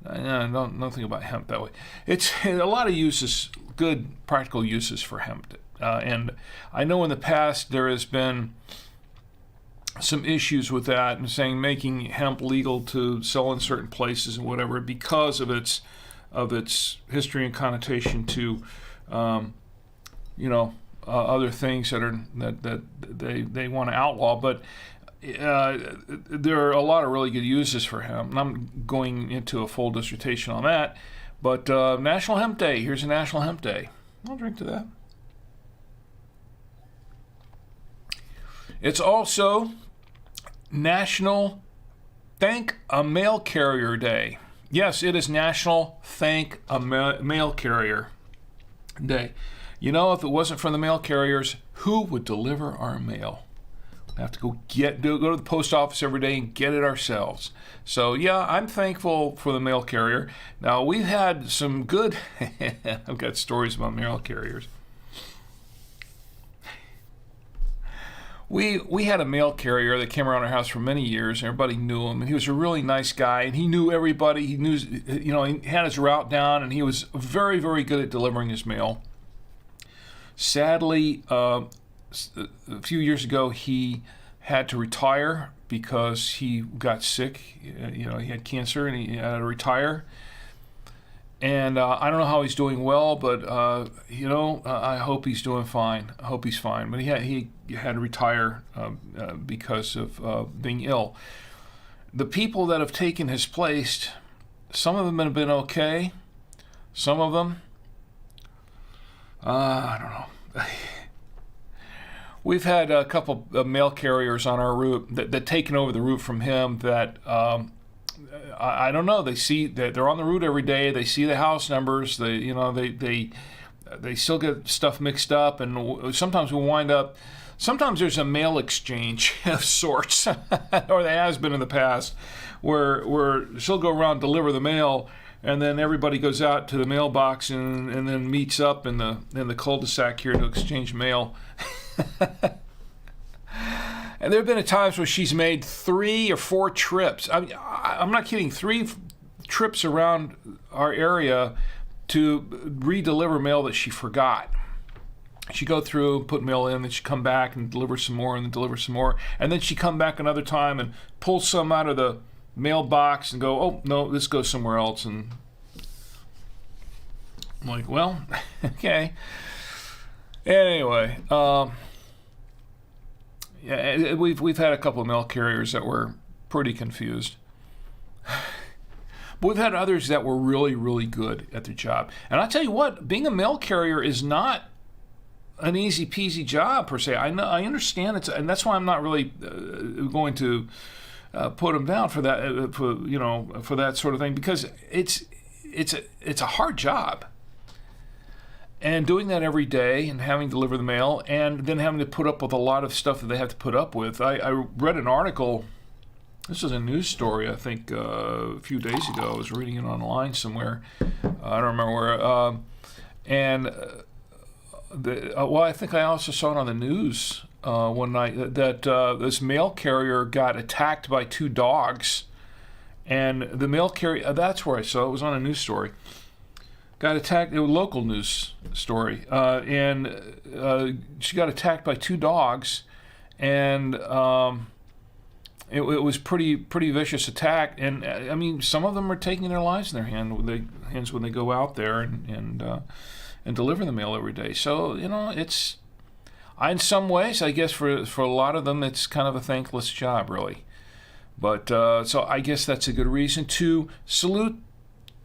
don't think about hemp that way. It's a lot of uses, good practical uses for hemp. And I know in the past there has been some issues with that and saying making hemp legal to sell in certain places and whatever because of its history and connotation to other things that they want to outlaw. But there are a lot of really good uses for hemp. And I'm going into a full dissertation on that. But National Hemp Day. Here's a National Hemp Day. I'll drink to that. It's also National Thank a Mail Carrier Day. Yes, it is National Thank a Mail Carrier Day. You know, if it wasn't for the mail carriers, who would deliver our mail? We'd have to go to the post office every day and get it ourselves. So yeah, I'm thankful for the mail carrier. Now, we've had some good, I've got stories about mail carriers. We had a mail carrier that came around our house for many years, and everybody knew him, and he was a really nice guy, and he knew everybody. He knew, he had his route down, and he was very, very good at delivering his mail. Sadly, a few years ago, he had to retire because he got sick. He had cancer, and he had to retire. And I don't know how he's doing well, but I hope he's doing fine. I hope he's fine. But he had to retire because of being ill. The people that have taken his place, some of them have been okay. Some of them, I don't know. We've had a couple of mail carriers on our route that taken over the route from him that. I don't know. They see that they're on the route every day. They see the house numbers. They still get stuff mixed up, and sometimes we wind up. Sometimes there's a mail exchange of sorts, or there has been in the past, where she'll go around deliver the mail, and then everybody goes out to the mailbox and then meets up in the cul-de-sac here to exchange mail. And there have been times where she's made 3 or 4 trips. I'm not kidding. 3 trips around our area to redeliver mail that she forgot. She'd go through, put mail in, then she'd come back and deliver some more, and then deliver some more. And then she'd come back another time and pull some out of the mailbox and go, oh, no, this goes somewhere else. And I'm like, well, okay. Anyway, yeah, we've had a couple of mail carriers that were pretty confused. But we've had others that were really, really good at their job. And I tell you what, being a mail carrier is not an easy peasy job per se. I understand it, and that's why I'm not really going to put them down for that, for that sort of thing, because it's a hard job. And doing that every day and having to deliver the mail and then having to put up with a lot of stuff that they have to put up with. I read an article, this is a news story, I think a few days ago. I was reading it online somewhere. I don't remember where. I think I also saw it on the news one night that this mail carrier got attacked by 2 dogs. And the mail carrier, that's where I saw it. It was on a news story. Got attacked. It was a local news story, and she got attacked by 2 dogs, and it was pretty vicious attack. And I mean, some of them are taking their lives in their hands when they go out there and deliver the mail every day. So it's in some ways, I guess for a lot of them, it's kind of a thankless job, really. But so I guess that's a good reason to salute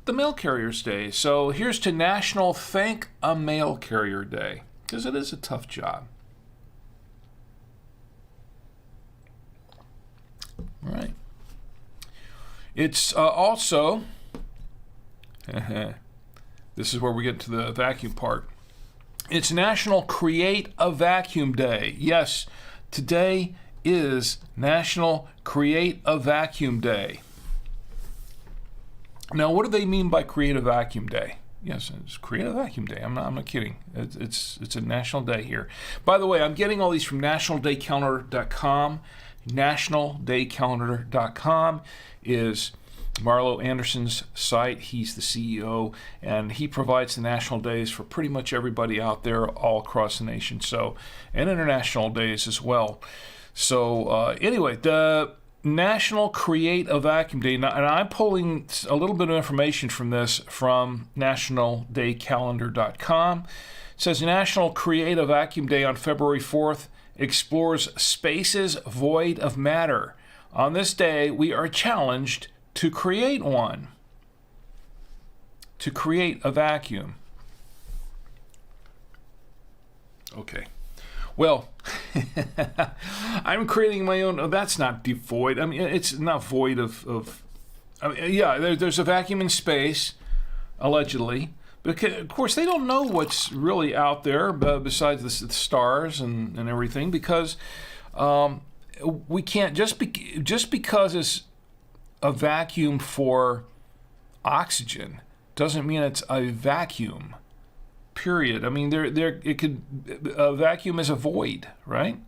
the Mail Carriers Day. So here's to National Thank a Mail Carrier Day, because it is a tough job. All right. It's also, this is where we get to the vacuum part. It's National Create a Vacuum Day. Yes, today is National Create a Vacuum Day. Now, what do they mean by Create a Vacuum Day? Yes, it's Create a Vacuum Day. I'm not kidding. It's a national day here. By the way, I'm getting all these from nationaldaycalendar.com. Nationaldaycalendar.com is Marlo Anderson's site. He's the CEO, and he provides the national days for pretty much everybody out there all across the nation. So, and international days as well. So, anyway, the National Create a Vacuum Day. Now, and I'm pulling a little bit of information from this from nationaldaycalendar.com. It says National Create a Vacuum Day on February 4th explores spaces void of matter. On this day, we are challenged to create one, to create a vacuum. Okay. Well, I'm creating my own. Oh, that's not devoid. I mean, it's not void of I mean, yeah, there's a vacuum in space, allegedly. But of course, they don't know what's really out there besides the stars and everything, because we can't just because it's a vacuum for oxygen doesn't mean it's a vacuum. Period. I mean, it could a vacuum is a void, right?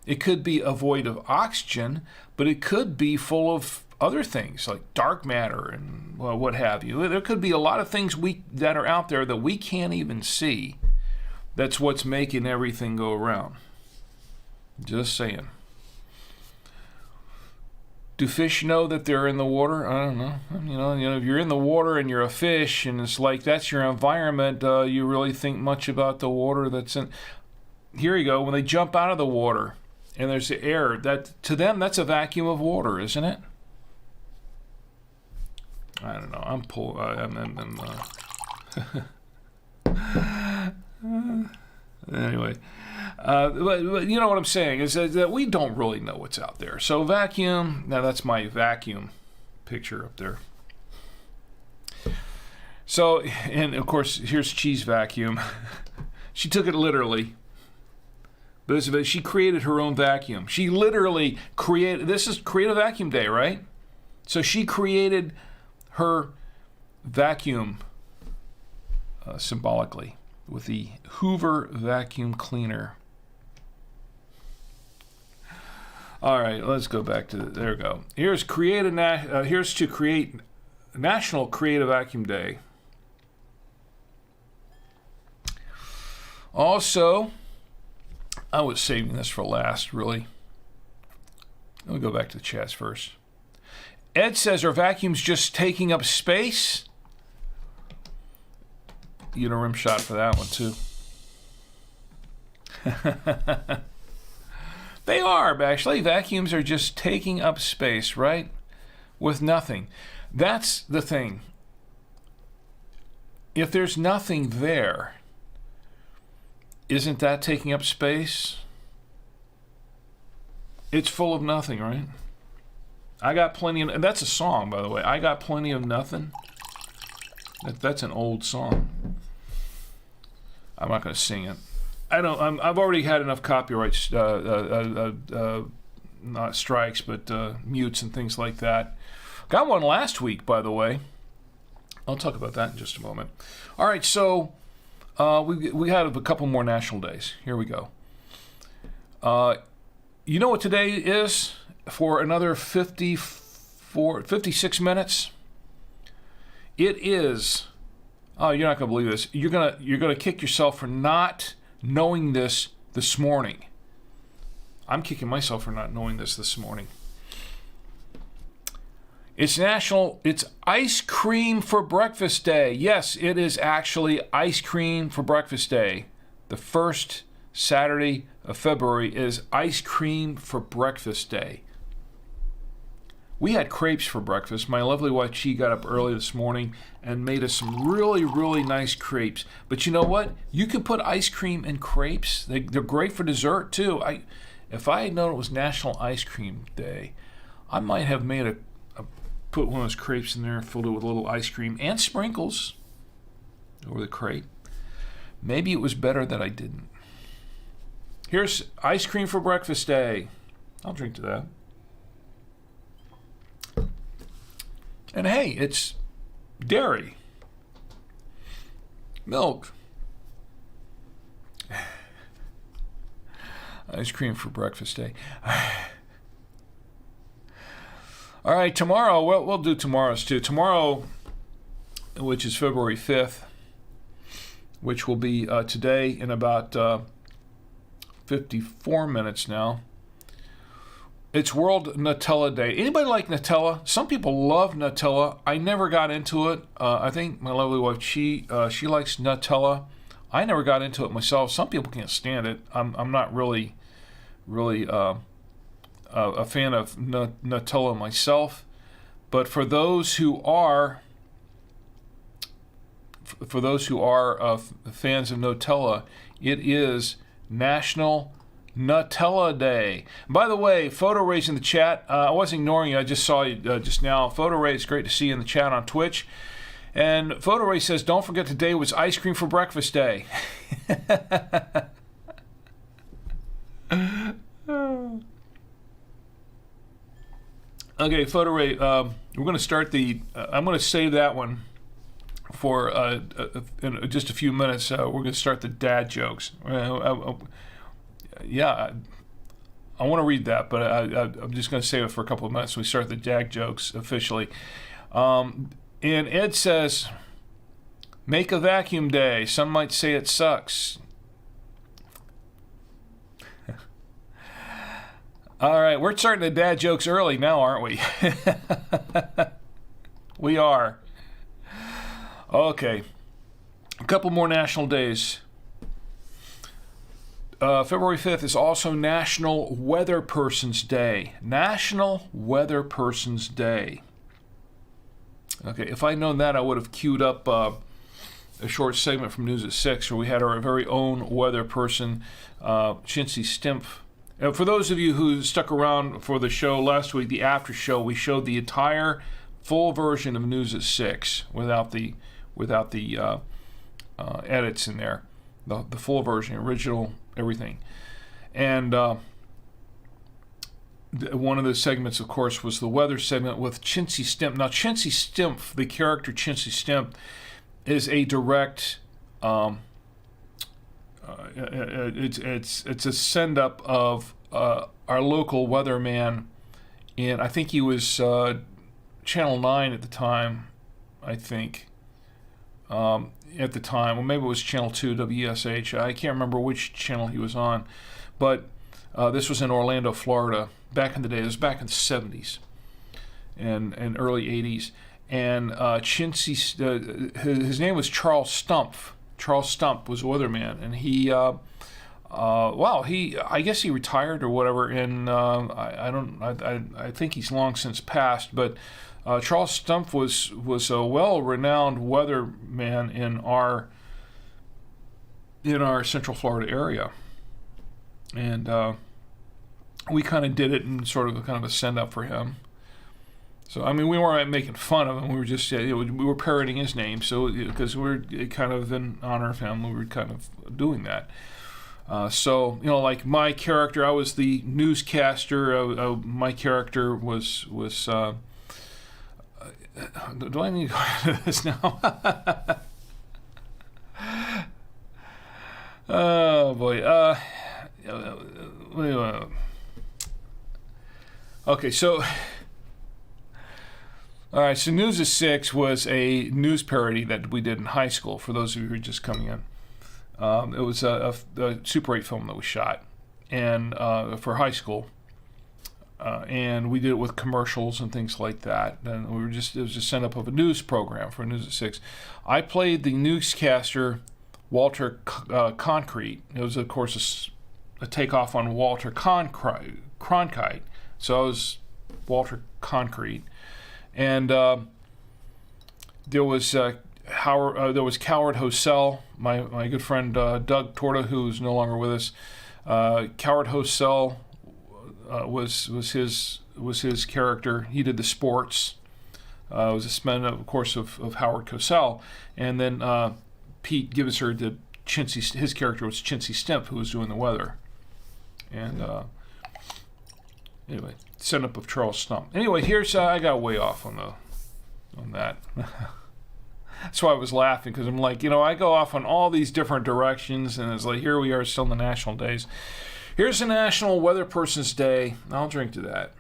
It could be a void of oxygen, but it could be full of other things like dark matter and what have you. There could be a lot of things that are out there that we can't even see. That's what's making everything go around. Just saying. Do fish know that they're in the water? I don't know. You know, if you're in the water and you're a fish and it's like that's your environment, you really think much about the water that's in. Here you go. When they jump out of the water and there's the air, that to them that's a vacuum of water, isn't it? I don't know. Anyway. But you know what I'm saying is that we don't really know what's out there. So vacuum, now that's my vacuum picture up there. So, and of course, here's Cheese vacuum. She took it literally. But she created her own vacuum. She literally created, this is Creative Vacuum Day, right? So she created her vacuum symbolically with the Hoover vacuum cleaner. All right, let's go back to there we go. Here's to create National Creative Vacuum Day. Also, I was saving this for last, really. Let me go back to the chats first. Ed says, are vacuums just taking up space? You get a rim shot for that one, too. They are, actually. Vacuums are just taking up space, right? With nothing. That's the thing. If there's nothing there, isn't that taking up space? It's full of nothing, right? I got plenty of... And that's a song, by the way. I got plenty of nothing. That's an old song. I'm not going to sing it. I've already had enough copyright not strikes, but mutes and things like that. Got one last week, by the way. I'll talk about that in just a moment. All right, so we had a couple more national days. Here we go. You know what today is for another 56 minutes? It is. Oh, you're not going to believe this. You're gonna kick yourself for not knowing this morning. I'm kicking myself for not knowing this morning. It's Ice Cream for Breakfast Day. Yes, it is actually Ice Cream for Breakfast Day. The first Saturday of February is Ice Cream for Breakfast Day. We had crepes for breakfast. My lovely wife, she got up early this morning and made us some really, really nice crepes. But you know what? You can put ice cream in crepes. They're great for dessert, too. If I had known it was National Ice Cream Day, I might have put one of those crepes in there, filled it with a little ice cream and sprinkles over the crepe. Maybe it was better that I didn't. Here's Ice Cream for Breakfast Day. I'll drink to that. And hey, it's dairy, milk, ice cream for breakfast day. All right, tomorrow, we'll do tomorrow's too. Tomorrow, which is February 5th, which will be today in about 54 minutes now. It's World Nutella Day. Anybody like Nutella? Some people love Nutella. I never got into it. I think my lovely wife, she likes Nutella. I never got into it myself. Some people can't stand it. I'm not really really a fan of Nutella myself. But for those who are fans of Nutella, it is National Nutella Day. By the way, Photo Ray's in the chat. I wasn't ignoring you. I just saw you just now. Photo Ray, it's great to see you in the chat on Twitch. And Photo Ray says, don't forget today was ice cream for breakfast day. Okay, Photo Ray, we're going to start I'm going to save that one for in just a few minutes. We're going to start the dad jokes. Yeah, I want to read that, but I'm just going to save it for a couple of minutes. We start the dad jokes officially. And Ed says, make a vacuum day. Some might say it sucks. All right, we're starting the dad jokes early now, aren't we? We are. Okay, a couple more national days. February 5th is also National Weather Person's Day. National Weather Person's Day. Okay, if I'd known that, I would have queued up a short segment from News at 6 where we had our very own weather person, Chintzy Stimpf. For those of you who stuck around for the show last week, the after show, we showed the entire full version of News at 6 without the edits in there. The full version, original, everything. And one of the segments, of course, was the weather segment with Chintzy Stimpf. Now, Chintzy Stimpf, the character Chintzy Stimpf, is a direct... it's a send-up of our local weatherman, and I think he was Channel 9 at the time, at the time, or maybe it was Channel 2, WSH. I can't remember which channel he was on, but this was in Orlando, Florida, back in the day. It was back in the 70s and early 80s, and Chintzy, his name was Charles Stumpf. Charles Stumpf was a weatherman, and he, I guess he retired or whatever, and I think he's long since passed, but Charles Stumpf was a well-renowned weatherman in our Central Florida area, and we kind of did it in sort of a send-up for him. So, I mean, we weren't making fun of him. We were just, we were parroting his name. So, because we're kind of in honor of him, we were kind of doing that. So, like my character, I was the newscaster. My character was. Do I need to go into this now? Oh boy. Okay, so. All right, so News at 6 was a news parody that we did in high school, for those of you who are just coming in. It was a Super 8 film that we shot and for high school. And we did it with commercials and things like that. And it was a send-up of a news program for News at 6. I played the newscaster Walter Cronkite. It was, of course, a takeoff on Walter Cronkite. So I was Walter Cronkite. And there was Coward Hosell, my good friend Doug Torta, who's no longer with us. Coward Hosell was his character. He did the sports. It was a spin, of course, of Howard Cosell, and then Pete Gibbser did Chintzy. His character was Chintzy Stimpf, who was doing the weather. And anyway. Send up of Charles Stumpf. Anyway, here's I got way off on that. That's why I was laughing, because I'm like, I go off on all these different directions, and it's like, here we are still in the national days. Here's the National Weather Person's Day. I'll drink to that.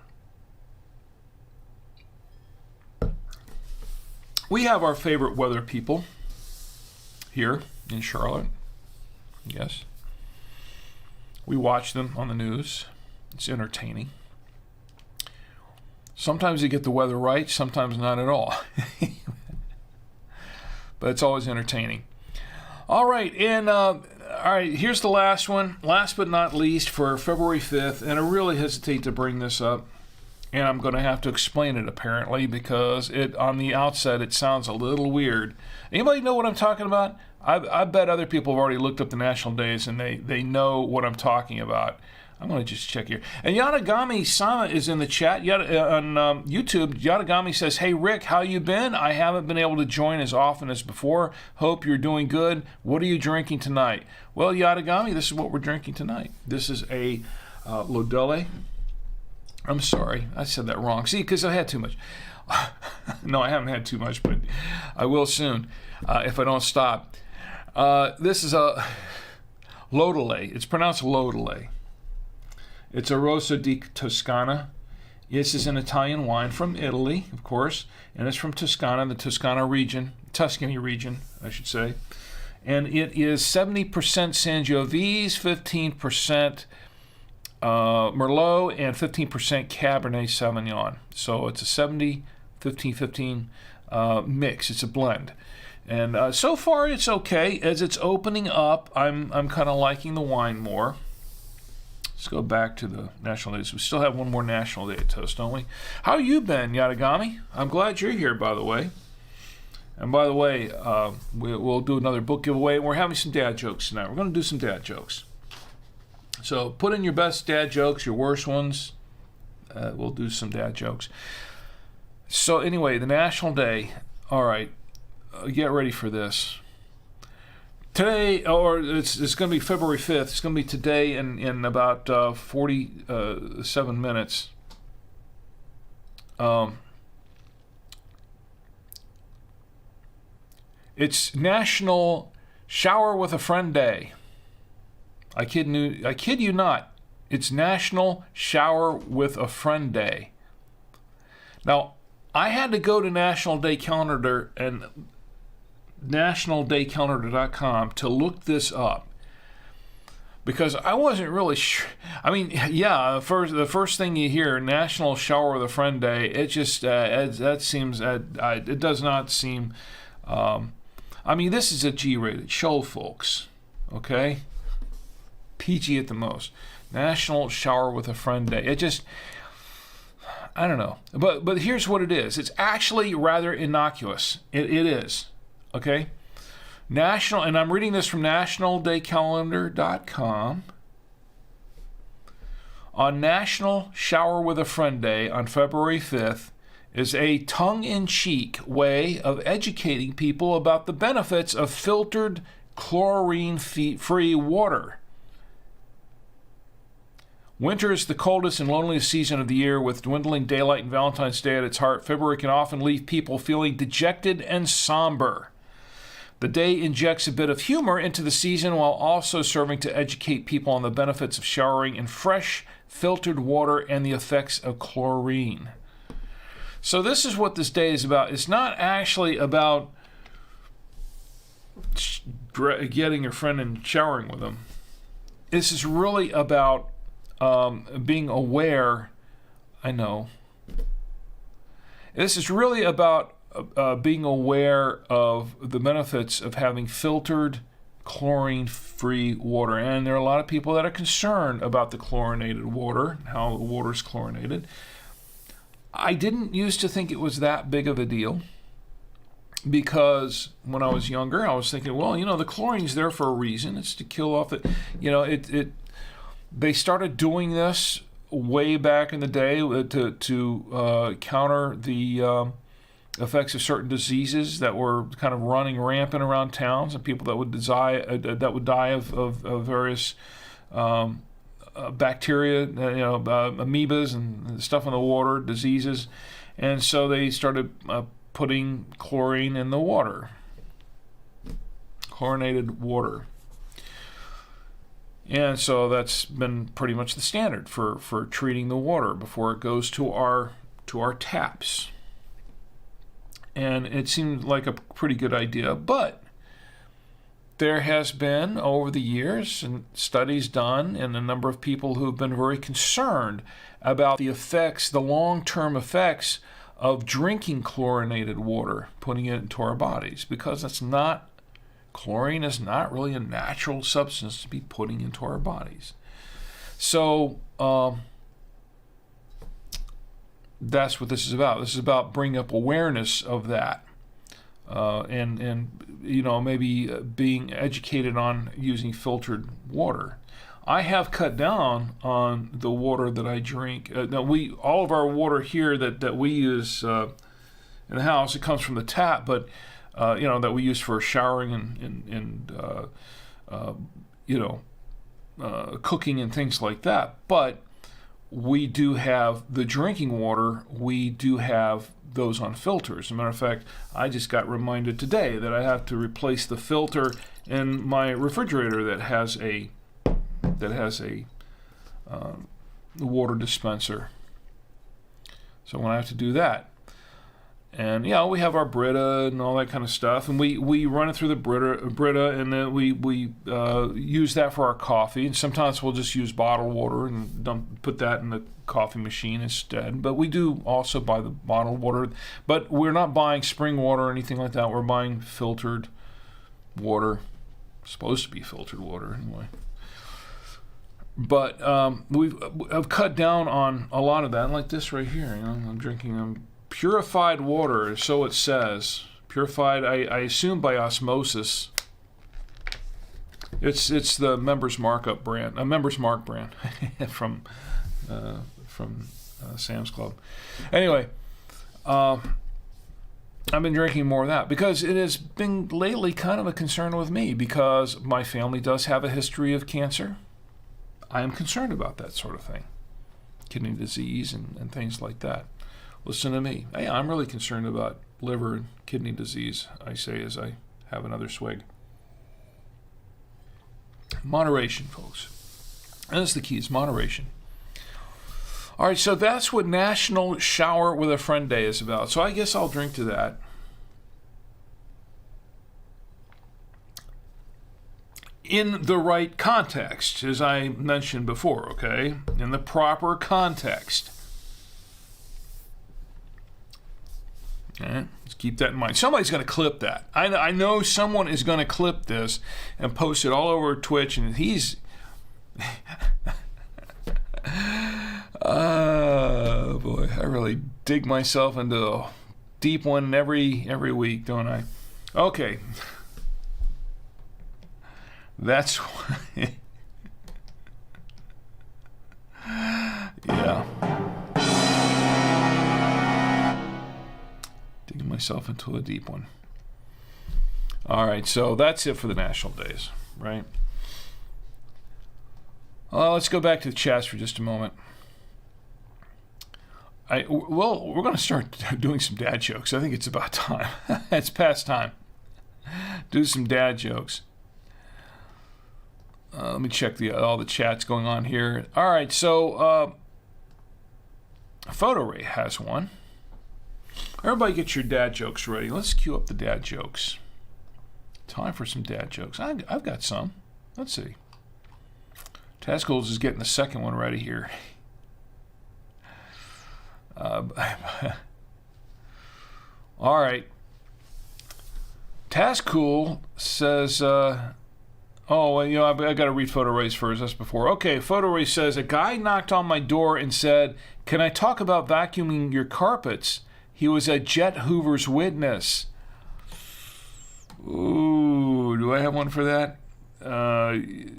We have our favorite weather people here in Charlotte. Yes. We watch them on the news. It's entertaining. Sometimes they get the weather right, sometimes not at all. But it's always entertaining. All right, and All right, here's the last one. Last but not least for February 5th, and I really hesitate to bring this up, and I'm going to have to explain it apparently because on the outset it sounds a little weird. Anybody know what I'm talking about? I bet other people have already looked up the national days and they know what I'm talking about. I'm going to just check here. And Yadagami Sama is in the chat on YouTube. Yadagami says, "Hey Rick, how you been? I haven't been able to join as often as before. Hope you're doing good. What are you drinking tonight?" Well, Yadagami, this is what we're drinking tonight. This is a Lodole. I'm sorry, I said that wrong. See, because I had too much. No, I haven't had too much, but I will soon if I don't stop. This is a Lodole. It's pronounced Lodole. It's a Rosso di Toscana. This is an Italian wine from Italy, of course, and it's from Toscana, the Tuscany region, I should say. And it is 70% Sangiovese, 15% Merlot, and 15% Cabernet Sauvignon. So it's a 70, 15, mix. It's a blend. And so far it's okay. As it's opening up, I'm kind of liking the wine more. Let's go back to the national days. We still have one more national day at Toast, don't we? How you been, Yadagami? I'm glad you're here, by the way. And by the way, we'll do another book giveaway, and we're having some dad jokes tonight. We're going to do some dad jokes. So put in your best dad jokes, your worst ones. We'll do some dad jokes. So anyway, the national day. All right, get ready for this. Today, or it's going to be February 5th. It's going to be today in about 47 minutes. It's National Shower with a Friend Day. I kid you not. It's National Shower with a Friend Day. Now, I had to go to National Day Calendar and nationaldaycalendar.com to look this up because I wasn't really sure. I mean, yeah, the first thing you hear, National Shower with a Friend Day, it just that seems it does not seem. I mean, this is a G-rated show, folks. Okay, PG at the most. National Shower with a Friend Day. It just, I don't know. But here's what it is. It's actually rather innocuous. It is. Okay? National, and I'm reading this from nationaldaycalendar.com. On National Shower with a Friend Day on February 5th is a tongue-in-cheek way of educating people about the benefits of filtered chlorine-free water. Winter is the coldest and loneliest season of the year. With dwindling daylight and Valentine's Day at its heart, February can often leave people feeling dejected and somber. The day injects a bit of humor into the season while also serving to educate people on the benefits of showering in fresh, filtered water and the effects of chlorine. So this is what this day is about. It's not actually about getting your friend and showering with them. This is really about being aware. I know. This is really about being aware of the benefits of having filtered, chlorine-free water. And there are a lot of people that are concerned about the chlorinated water, how the water is chlorinated. I didn't used to think it was that big of a deal because when I was younger, I was thinking, well, the chlorine's there for a reason. It's to kill off it. They started doing this way back in the day to counter the effects of certain diseases that were kind of running rampant around towns, and people that would die of various bacteria, amoebas and stuff in the water, diseases, and so they started putting chlorine in the water, chlorinated water. And so that's been pretty much the standard for treating the water before it goes to our taps. And it seemed like a pretty good idea, but there has been over the years and studies done and a number of people who have been very concerned about the long-term effects of drinking chlorinated water, putting it into our bodies, because that's not Chlorine is not really a natural substance to be putting into our bodies. So that's what this is about. This is about bringing up awareness of that. And maybe being educated on using filtered water. I have cut down on the water that I drink. All of our water here that we use in the house, it comes from the tap, but that we use for showering and cooking and things like that. But we do have the drinking water. We do have those on filters. As a matter of fact, I just got reminded today that I have to replace the filter in my refrigerator that has a water dispenser. So when I have to do that, and we have our Brita and all that kind of stuff, and we run it through the Brita, and then we use that for our coffee. And sometimes we'll just use bottled water and put that in the coffee machine instead. But we do also buy the bottled water. But we're not buying spring water or anything like that. We're buying filtered water. It's supposed to be filtered water anyway. But I've cut down on a lot of that, like this right here. I'm drinking purified water, so it says. Purified, I assume by osmosis. It's the Members Mark brand from Sam's Club. Anyway, I've been drinking more of that because it has been lately kind of a concern with me because my family does have a history of cancer. I am concerned about that sort of thing, kidney disease and things like that. Listen to me. Hey, I'm really concerned about liver and kidney disease, I say as I have another swig. Moderation, folks. And that's the key, is moderation. All right, so that's what National Shower with a Friend Day is about. So I guess I'll drink to that. In the right context, as I mentioned before, okay? In the proper context. All right, let's keep that in mind. Somebody's going to clip that. I know someone is going to clip this and post it all over Twitch, and he's... Oh, boy. I really dig myself into a deep one every week, don't I? Okay. That's why... Yeah. Digging myself into a deep one. All right, so that's it for the national days, right? Let's go back to the chats for just a moment. We're going to start doing some dad jokes. I think it's about time. It's past time. Do some dad jokes. Let me check all the chats going on here. All right, so Photo Ray has one. Everybody get your dad jokes ready. Let's cue up the dad jokes. Time for some dad jokes. I've got some. Let's see. Tascals is getting the second one ready here. All right. Tascool says... I got to read Photo Ray's first. That's before. Okay, Photo Ray says, a guy knocked on my door and said, can I talk about vacuuming your carpets? He was a jet hoover's witness. Ooh, do I have one for that? All right.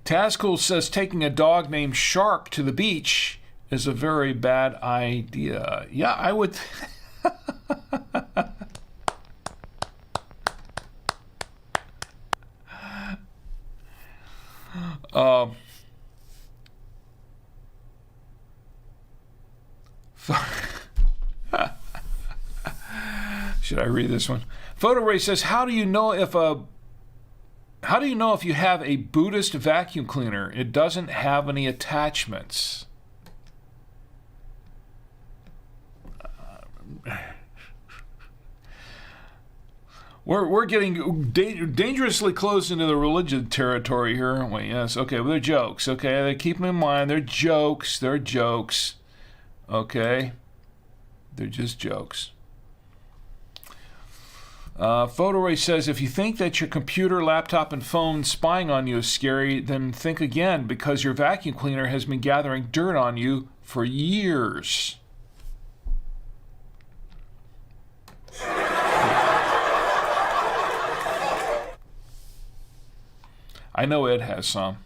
Tascool says, taking a dog named Shark to the beach is a very bad idea. Yeah, I would... Should I read this one? Photo Ray says, how do you know if you have a Buddhist vacuum cleaner? It doesn't have any attachments. We're getting dangerously close into the religion territory here, aren't we? Yes. Okay. Well, they're jokes. Okay. They keep them in mind. They're jokes. They're jokes. Okay. They're just jokes. Photo Ray says, if you think that your computer, laptop, and phone spying on you is scary, then think again, because your vacuum cleaner has been gathering dirt on you for years. I know Ed has some.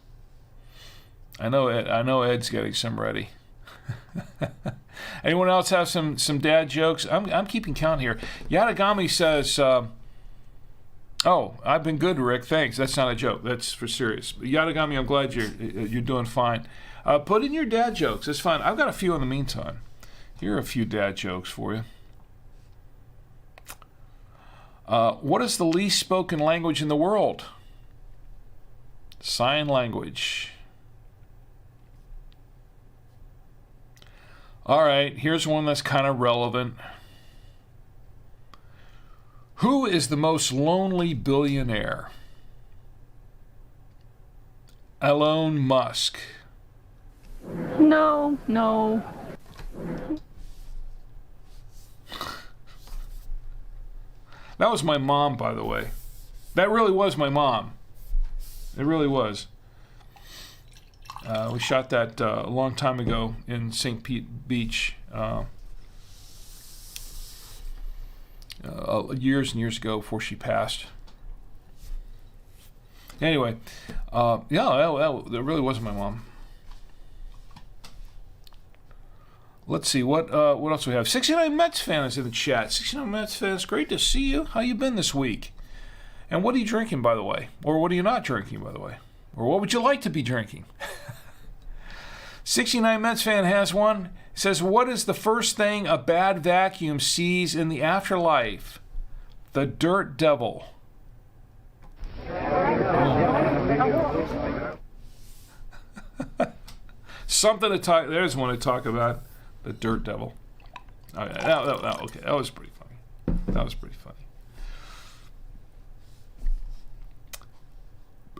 I know Ed's getting some ready. Anyone else have some dad jokes? I'm keeping count here. Yadagami says, oh, I've been good, Rick. Thanks. That's not a joke. That's for serious. Yadagami, I'm glad you're doing fine. Put in your dad jokes. It's fine. I've got a few in the meantime. Here are a few dad jokes for you. What is the least spoken language in the world? Sign language. All right, here's one that's kind of relevant. Who is the most lonely billionaire? Elon Musk. No. That was my mom, by the way. That really was my mom. It really was. We shot that a long time ago in St. Pete Beach. Years and years ago before she passed. Anyway, that really was my mom. Let's see, what else we have? 69 Mets fan is in the chat. 69 Mets fans, great to see you. How you been this week? And what are you drinking, by the way? Or what are you not drinking, by the way? Or what would you like to be drinking? 69 Mets fan has one. It says, what is the first thing a bad vacuum sees in the afterlife? The dirt devil. Something to talk. There's one to talk about. The dirt devil. Okay, that was pretty funny. That was pretty funny.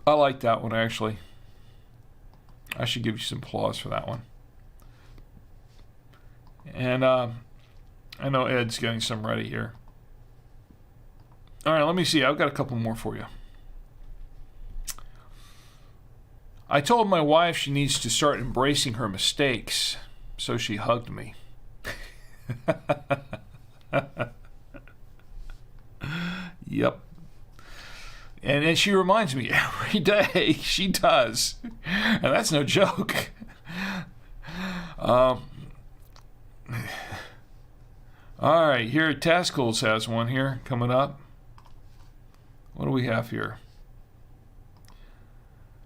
I like that one, actually. I should give you some applause for that one. And I know Ed's getting some ready here. All right, let me see. I've got a couple more for you. I told my wife she needs to start embracing her mistakes, so she hugged me. Yep. And she reminds me every day she does. And that's no joke. All right, here Tascals has one here coming up. What do we have here?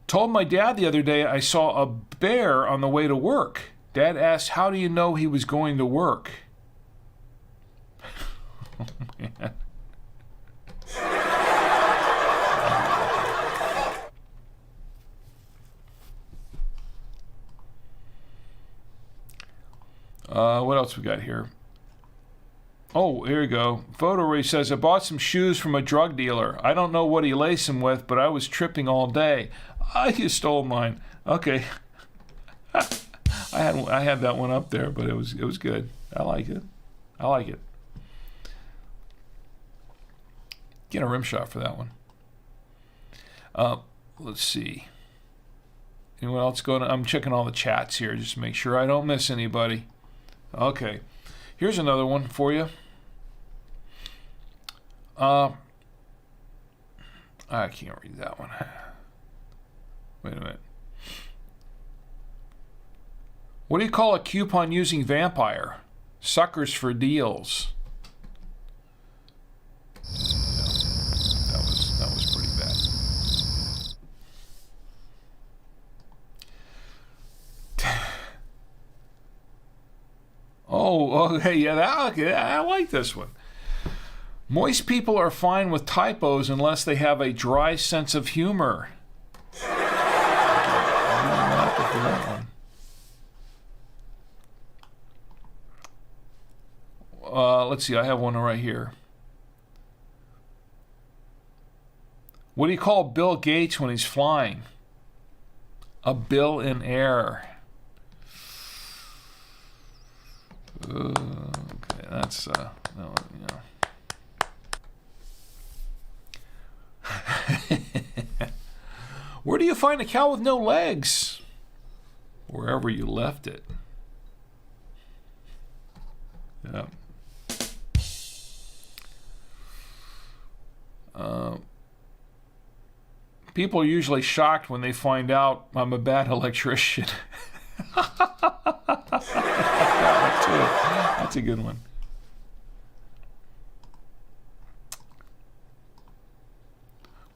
Told my dad the other day I saw a bear on the way to work. Dad asked, how do you know he was going to work? Oh, man. What else we got here? Oh, here we go. Photo Ray says, I bought some shoes from a drug dealer. I don't know what he laced them with, but I was tripping all day. You stole mine. Okay. I had that one up there, but it was good. I like it. Get a rim shot for that one. Let's see. Anyone else going? I'm checking all the chats here just to make sure I don't miss anybody. Okay. Here's another one for you. I can't read that one. Wait a minute. What do you call a coupon using vampire? Suckers for deals. Yeah, that was pretty bad. Oh, okay, yeah, I like this one. Moist people are fine with typos unless they have a dry sense of humor. Let's see, I have one right here. What do you call Bill Gates when he's flying? A bill in air. Okay. that's no, Where do you find a cow with no legs? Wherever you left it. Yeah. People are usually shocked when they find out I'm a bad electrician. That's a good one.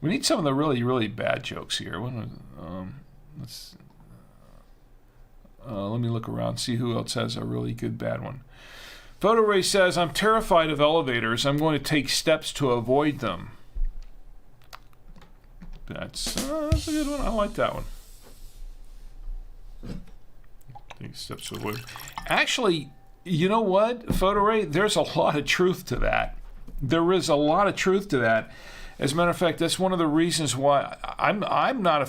We need some of the really, really bad jokes here. Let me look around, see who else has a really good bad one. Photo Ray says, I'm terrified of elevators. I'm going to take steps to avoid them. That's a good one. I like that one. Take steps to avoid. Actually, you know what, Photo Ray? There's a lot of truth to that. There is a lot of truth to that. As a matter of fact, that's one of the reasons why I'm not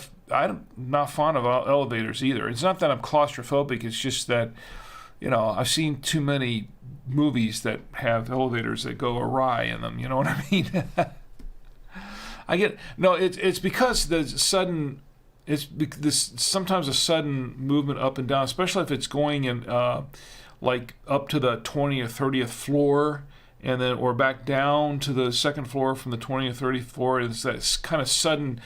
fond of elevators either. It's not that I'm claustrophobic. It's just that, I've seen too many movies that have elevators that go awry in them. You know what I mean? It's because sometimes a sudden movement up and down, especially if it's going in like up to the 20th or 30th floor, and then or back down to the second floor from the 20th or 30th floor. It's that kind of sudden,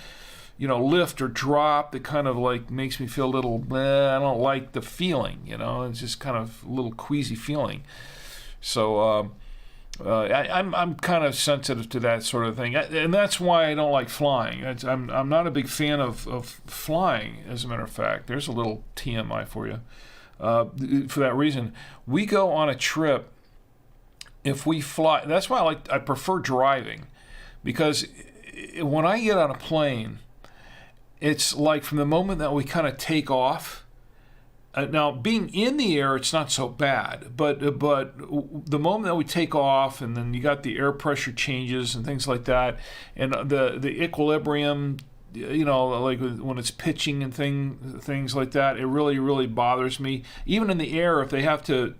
lift or drop that kind of like makes me feel a little, I don't like the feeling, it's just kind of a little queasy feeling. So I'm kind of sensitive to that sort of thing, and that's why I don't like flying. I'm not a big fan of flying, as a matter of fact. There's a little TMI for you. For that reason, we go on a trip. If we fly, that's why I prefer driving, because when I get on a plane, it's like from the moment that we kind of take off. Now, being in the air, it's not so bad, but the moment that we take off, and then you got the air pressure changes and things like that, and the equilibrium, like when it's pitching and things like that, it really, really bothers me. Even in the air, if they have to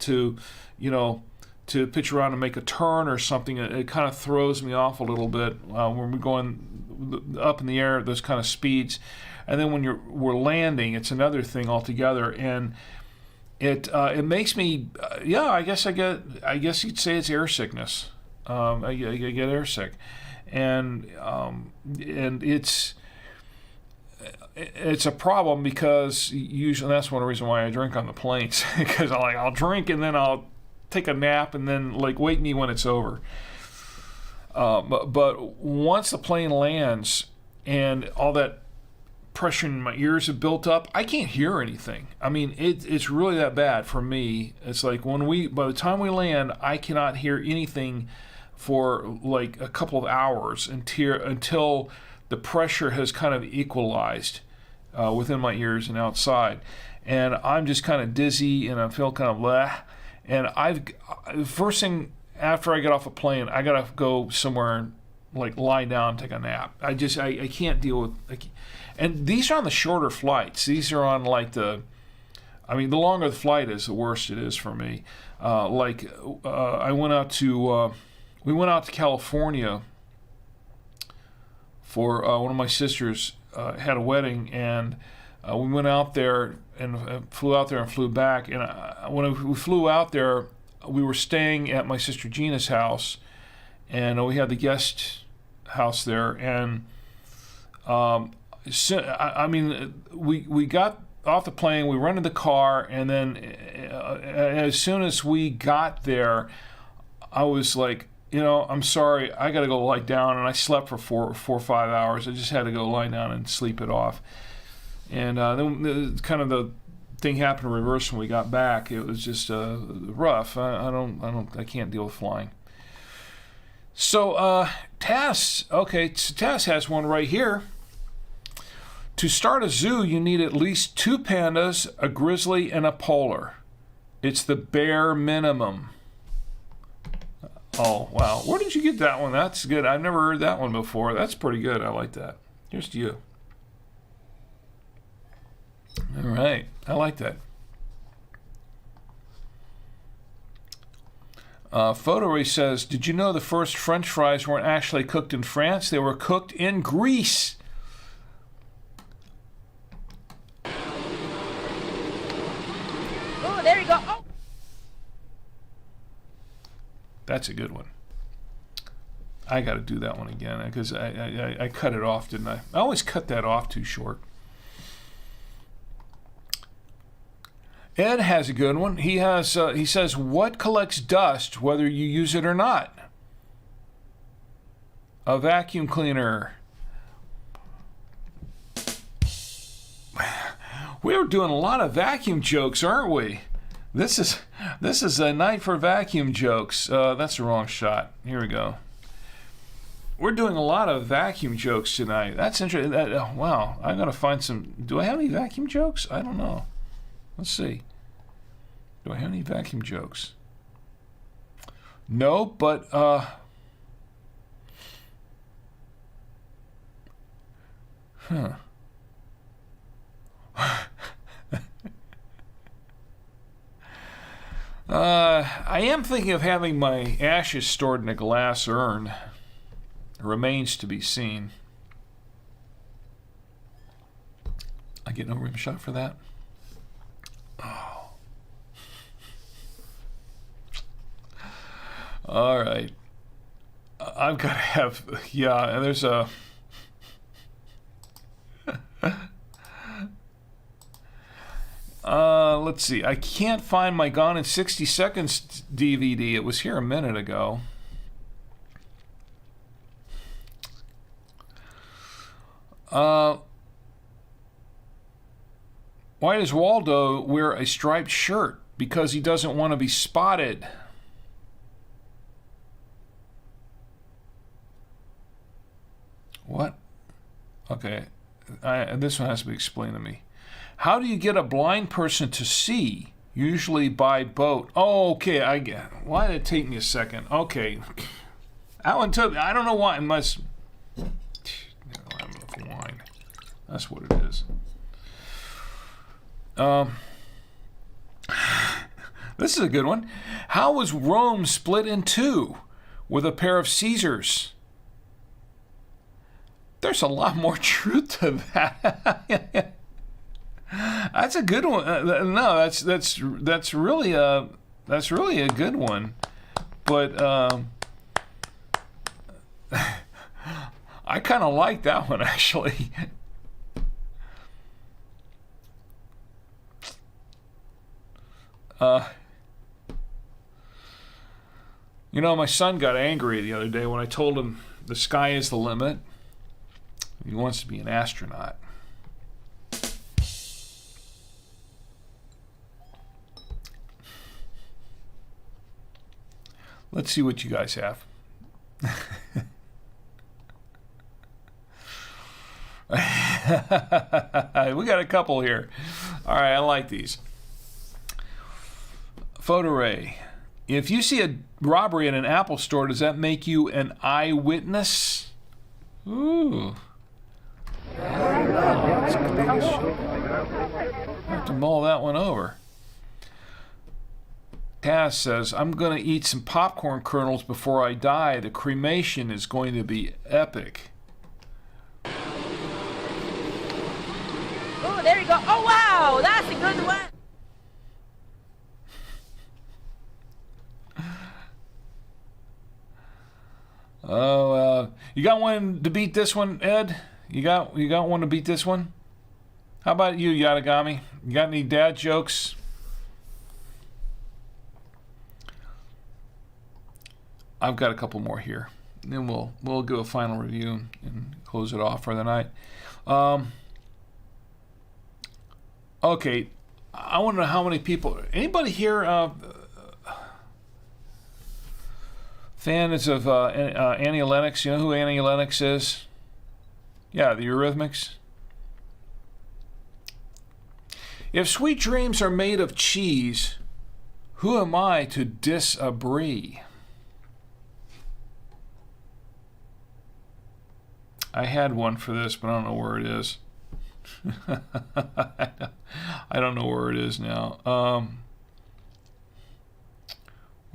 pitch around and make a turn or something, it kind of throws me off a little bit when we're going up in the air at those kind of speeds. And then when we're landing, it's another thing altogether, and it makes me I guess you'd say it's air sickness. I get air sick, and it's a problem because usually that's one reason why I drink on the planes, because I'll drink and then I'll take a nap and then wake me when it's over. But once the plane lands and all that pressure in my ears have built up, I can't hear anything. I mean, it's really that bad for me. It's like by the time we land, I cannot hear anything for like a couple of hours until the pressure has kind of equalized within my ears and outside. And I'm just kind of dizzy and I feel kind of blah. And first thing after I get off a plane, I gotta go somewhere and lie down and take a nap. I can't deal with. And these are on the shorter flights. These are on the longer the flight is, the worse it is for me. We went out to California for one of my sisters had a wedding, and we went out there and flew out there and flew back. And when we flew out there, we were staying at my sister Gina's house, and we had the guest house there. And we got off the plane, we rented the car, and then as soon as we got there, I was like, I'm sorry, I got to go lie down. And I slept for 4 or 5 hours. I just had to go lie down and sleep it off. And then kind of the thing happened in reverse when we got back. It was just rough. I can't deal with flying. So Tass has one right here. To start a zoo, you need at least 2 pandas, a grizzly, and a polar. It's the bare minimum. Oh, wow. Where did you get that one? That's good. I've never heard that one before. That's pretty good. I like that. Here's to you. All right. I like that. Photo Ray says, did you know the first French fries weren't actually cooked in France? They were cooked in Greece. Oh, there you go. Oh. That's a good one. I got to do that one again because I cut it off, didn't I? I always cut that off too short. Ed has a good one. He says, what collects dust whether you use it or not? A vacuum cleaner. We're doing a lot of vacuum jokes, aren't we? This is a night for vacuum jokes. That's the wrong shot. Here we go. We're doing a lot of vacuum jokes tonight. That's interesting. Wow, I'm gonna find some. Do I have any vacuum jokes? I don't know. Let's see. Do I have any vacuum jokes? No, but I am thinking of having my ashes stored in a glass urn. Remains to be seen. I get no rim shot for that. Oh. All right. I've got to have, yeah, there's a... let's see. I can't find my Gone in 60 Seconds DVD. It was here a minute ago. Why does Waldo wear a striped shirt? Because he doesn't want to be spotted. What? Okay. This one has to be explained to me. How do you get a blind person to see? Usually by boat. Oh, okay. I get. Why did it take me a second? Okay. That one took. I don't know why. It must. I don't know if wine. That's what it is. This is a good one. How was Rome split in two with a pair of Caesars? There's a lot more truth to that. That's a good one. No, that's really a good one. But I kind of like that one actually. You know, my son got angry the other day when I told him the sky is the limit. He wants to be an astronaut. Let's see what you guys have. We got a couple here. All right, I like these. Photo Ray. If you see a robbery in an Apple store, does that make you an eyewitness? Ooh. That's a good question. I have to mull that one over. Taz says, I'm going to eat some popcorn kernels before I die. The cremation is going to be epic. Oh, there you go. Oh, wow. That's a good one. Oh, you got one to beat this one, Ed? You got one to beat this one? How about you, Yatagami? You got any dad jokes? I've got a couple more here. And then we'll do a final review and close it off for the night. Okay, I want to know how many people. Anybody here? Fans of Annie Lennox. You know who Annie Lennox is? Yeah, the Eurythmics. If sweet dreams are made of cheese, who am I to disagree? I had one for this, but I don't know where it is. I don't know where it is now.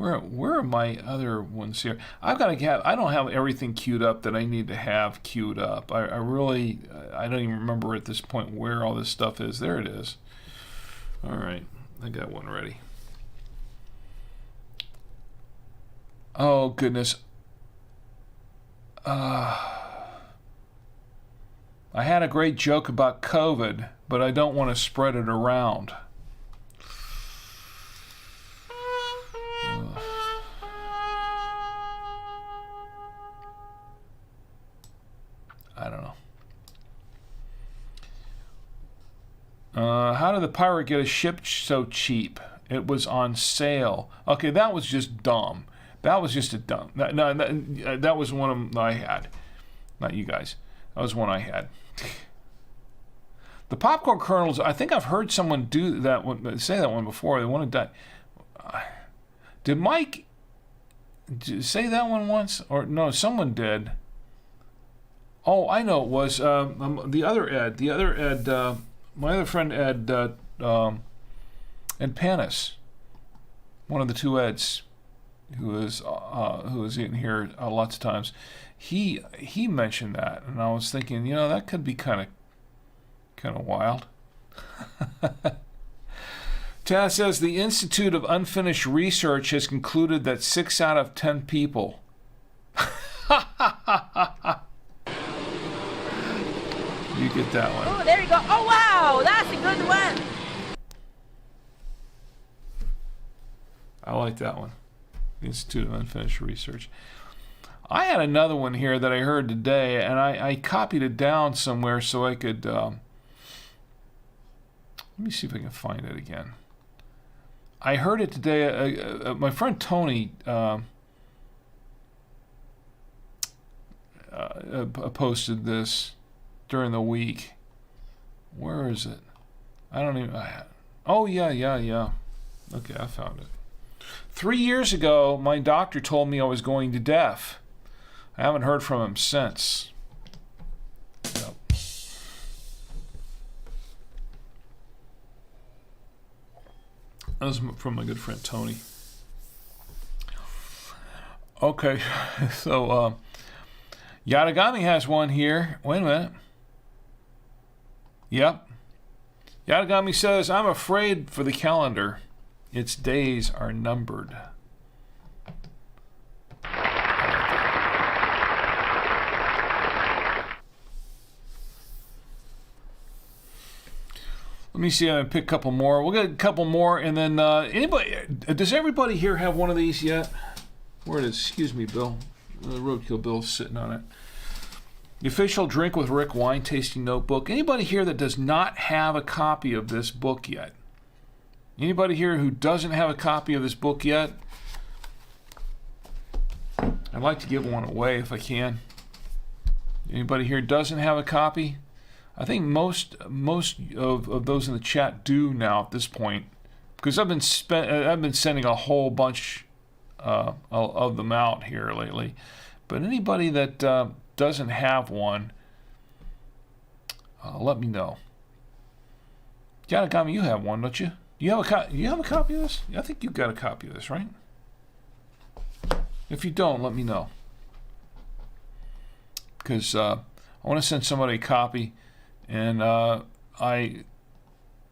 Where are my other ones here? I've got to have. I don't have everything queued up that I need to have queued up. I really. I don't even remember at this point where all this stuff is. There it is. All right, I got one ready. Oh goodness. I had a great joke about COVID, but I don't want to spread it around. I don't know. How did the pirate get a ship so cheap? It was on sale. Okay, that was just dumb. That was just a dumb. That was one of them I had. Not you guys. That was one I had. The popcorn kernels. I think I've heard someone do that one. Say that one before. They want to die. Did Mike say that one once? Or no? Someone did. Oh, I know it was the other Ed. The other Ed. My other friend Ed. Ed Panis. One of the two Eds, who is in here lots of times. He mentioned that, and I was thinking, that could be kind of wild. Taz says the Institute of Unfinished Research has concluded that 6 out of 10 people. You get that one. Oh, there you go. Oh, wow, that's a good one. I like that one. The Institute of Unfinished Research. I had another one here that I heard today, and I copied it down somewhere so I could... let me see if I can find it again. I heard it today. My friend Tony posted this during the week. Where is it? I don't even... Oh, yeah. Okay, I found it. 3 years ago, my doctor told me I was going to deaf. I haven't heard from him since. Yep. That was from my good friend Tony. Okay, so Yadagami has one here. Wait a minute. Yep. Yadagami says, I'm afraid for the calendar. Its days are numbered. Let me see. I'm gonna pick a couple more. We'll get a couple more, and then does everybody here have one of these yet? Where it is? Excuse me, Bill. Roadkill Bill's sitting on it. The Official Drink with Rick Wine Tasting Notebook. Anybody here that does not have a copy of this book yet? Anybody here who doesn't have a copy of this book yet? I'd like to give one away if I can. Anybody here doesn't have a copy? I think most of those in the chat do now at this point, because I've been sending a whole bunch of them out here lately. But anybody that doesn't have one, let me know. Yadagami, you have one, don't you? You have a copy of this? I think you've got a copy of this, right? If you don't, let me know. Because I want to send somebody a copy, and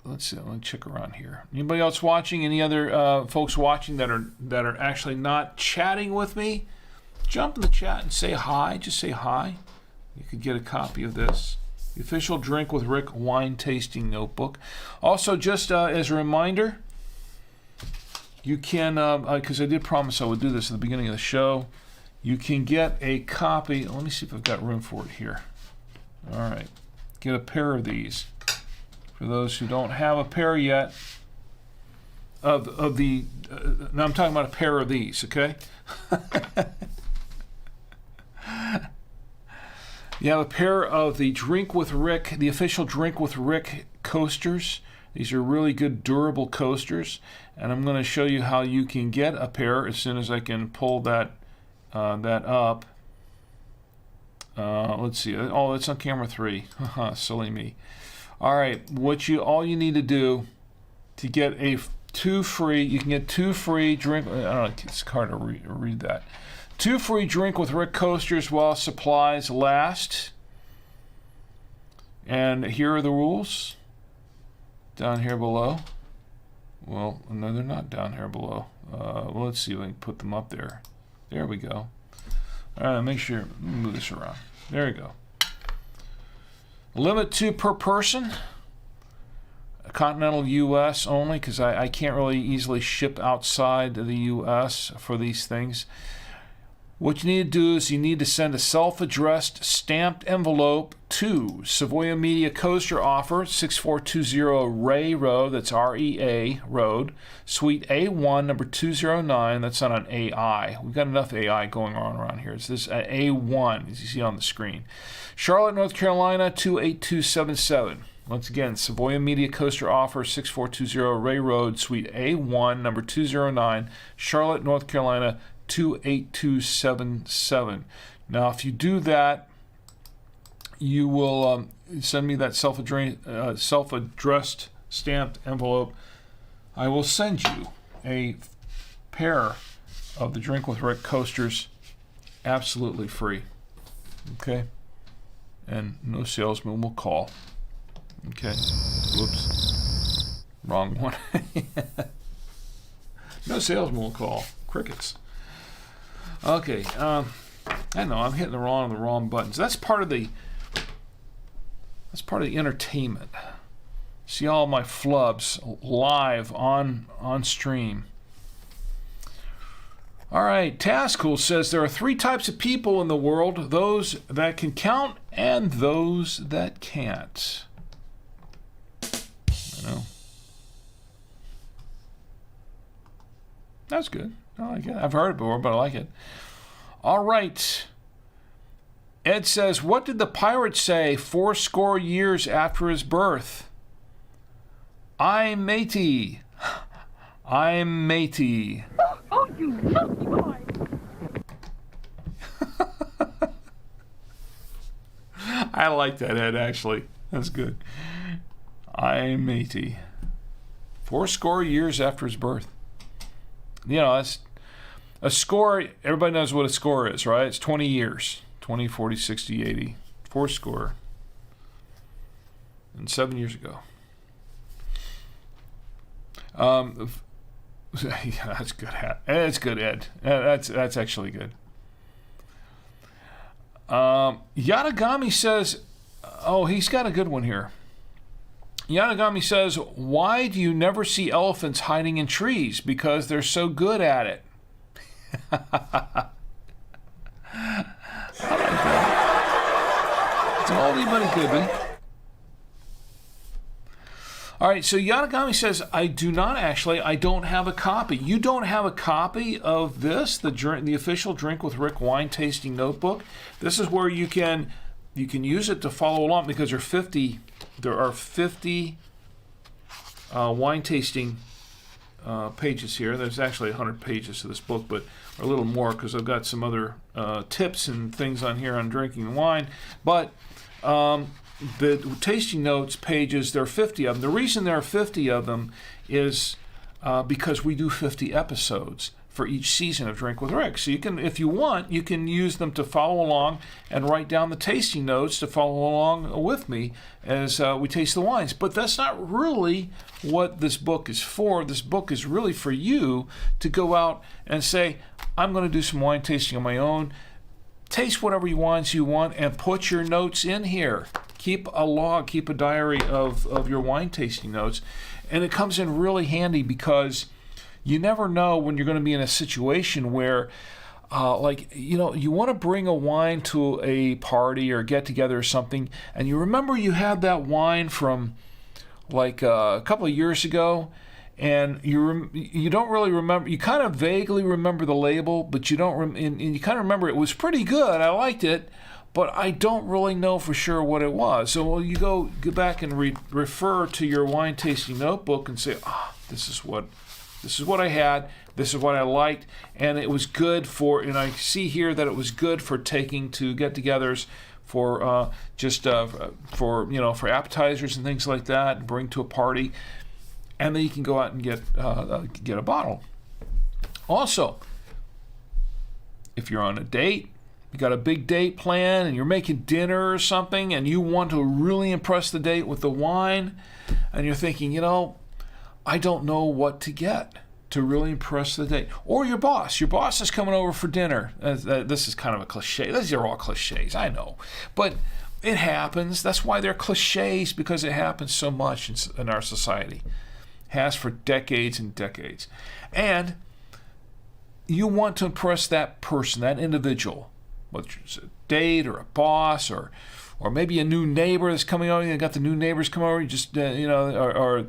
let's see. Let me check around here. Anybody else watching? Any other folks watching that are actually not chatting with me? Jump in the chat and say hi. Just say hi. You could get a copy of this. The Official Drink with Rick Wine Tasting Notebook. Also, just as a reminder, you can, because I did promise I would do this at the beginning of the show, you can get a copy. Let me see if I've got room for it here. All right. Get a pair of these. For those who don't have a pair yet, of the, now I'm talking about a pair of these, okay? You have a pair of the Drink with Rick, the Official Drink with Rick coasters. These are really good, durable coasters, and I'm going to show you how you can get a pair as soon as I can pull that up. Let's see. Oh, it's on camera 3. Silly me. All right, all you need to do to get 2 free. You can get 2 free drink. I don't know. It's hard to read that. 2 free Drink with Rick coasters while supplies last. And here are the rules. Down here below. Well, no, they're not down here below. Well, let's see if we can put them up there. There we go. All right, make sure. Move this around. There we go. Limit 2 per person. Continental U.S. only, because I can't really easily ship outside the U.S. for these things. What you need to do is you need to send a self-addressed stamped envelope to Savoya Media Coaster Offer, 6420 Ray Road, that's R-E-A Road, Suite A1, number 209, that's not an AI. We've got enough AI going on around here. It's this A1, as you see on the screen. Charlotte, North Carolina, 28277. Once again, Savoya Media Coaster Offer, 6420 Ray Road, Suite A1, number 209, Charlotte, North Carolina, 28277. Now, if you do that, you will send me that self-addressed stamped envelope. I will send you a pair of the Drink with Rick coasters absolutely free. Okay? And no salesman will call. Okay? Whoops. Wrong one. No salesman will call. Crickets. Okay, I know I'm hitting the wrong buttons. That's part of the entertainment. See all my flubs live on stream. All right, Taskool says there are 3 types of people in the world: those that can count and those that can't. I know. That's good. I like it. I've heard it before, but I like it. All right. Ed says, what did the pirate say 80 years after his birth? I'm matey. I'm matey. Oh, you filthy boy! I like that, Ed, actually. That's good. I'm matey. 80 years after his birth. You know, that's a score. Everybody knows what a score is, right? It's 20 years. 20, 40, 60, 80. 80. And 7 years ago. Yeah, that's good. That's good, Ed. That's actually good. Yatagami says, oh, he's got a good one here. Yanagami says, why do you never see elephants hiding in trees? Because they're so good at it. I like that. It's an oldie but a goodie. All right, so Yanagami says, I don't have a copy. You don't have a copy of this, the official Drink with Rick wine tasting notebook. This is where you can use it to follow along, because there are 50 wine tasting pages here. There's actually 100 pages to this book, but a little more because I've got some other tips and things on here on drinking wine. But the tasting notes pages, there are 50 of them. The reason there are 50 of them is because we do 50 episodes for each season of Drink with Rick. So you can, if you want, you can use them to follow along and write down the tasting notes to follow along with me as we taste the wines. But that's not really what this book is for. This book is really for you to go out and say, I'm going to do some wine tasting on my own. Taste whatever wines you want and put your notes in here. Keep a log, keep a diary of your wine tasting notes. And it comes in really handy because you never know when you're going to be in a situation where, you want to bring a wine to a party or get together or something, and you remember you had that wine from like a couple of years ago, and you don't really remember. You kind of vaguely remember the label, but you don't. And you kind of remember it was pretty good. I liked it, but I don't really know for sure what it was. So you go back and refer to your wine tasting notebook and say, this is what I had, this is what I liked, and it was good for, and I see here that it was good for taking to get-togethers for for appetizers and things like that, and bring to a party. and then you can go out and get a bottle. Also, if you're on a date, you got a big date plan, and you're making dinner or something, and you want to really impress the date with the wine, and you're thinking, I don't know what to get to really impress the date. Or your boss. Your boss is coming over for dinner. This is kind of a cliche. These are all cliches, I know. But it happens. That's why they're cliches, because it happens so much in our society. Has for decades and decades. And you want to impress that person, that individual, whether it's a date or a boss or maybe a new neighbor that's coming over. You got the new neighbors come over. You just or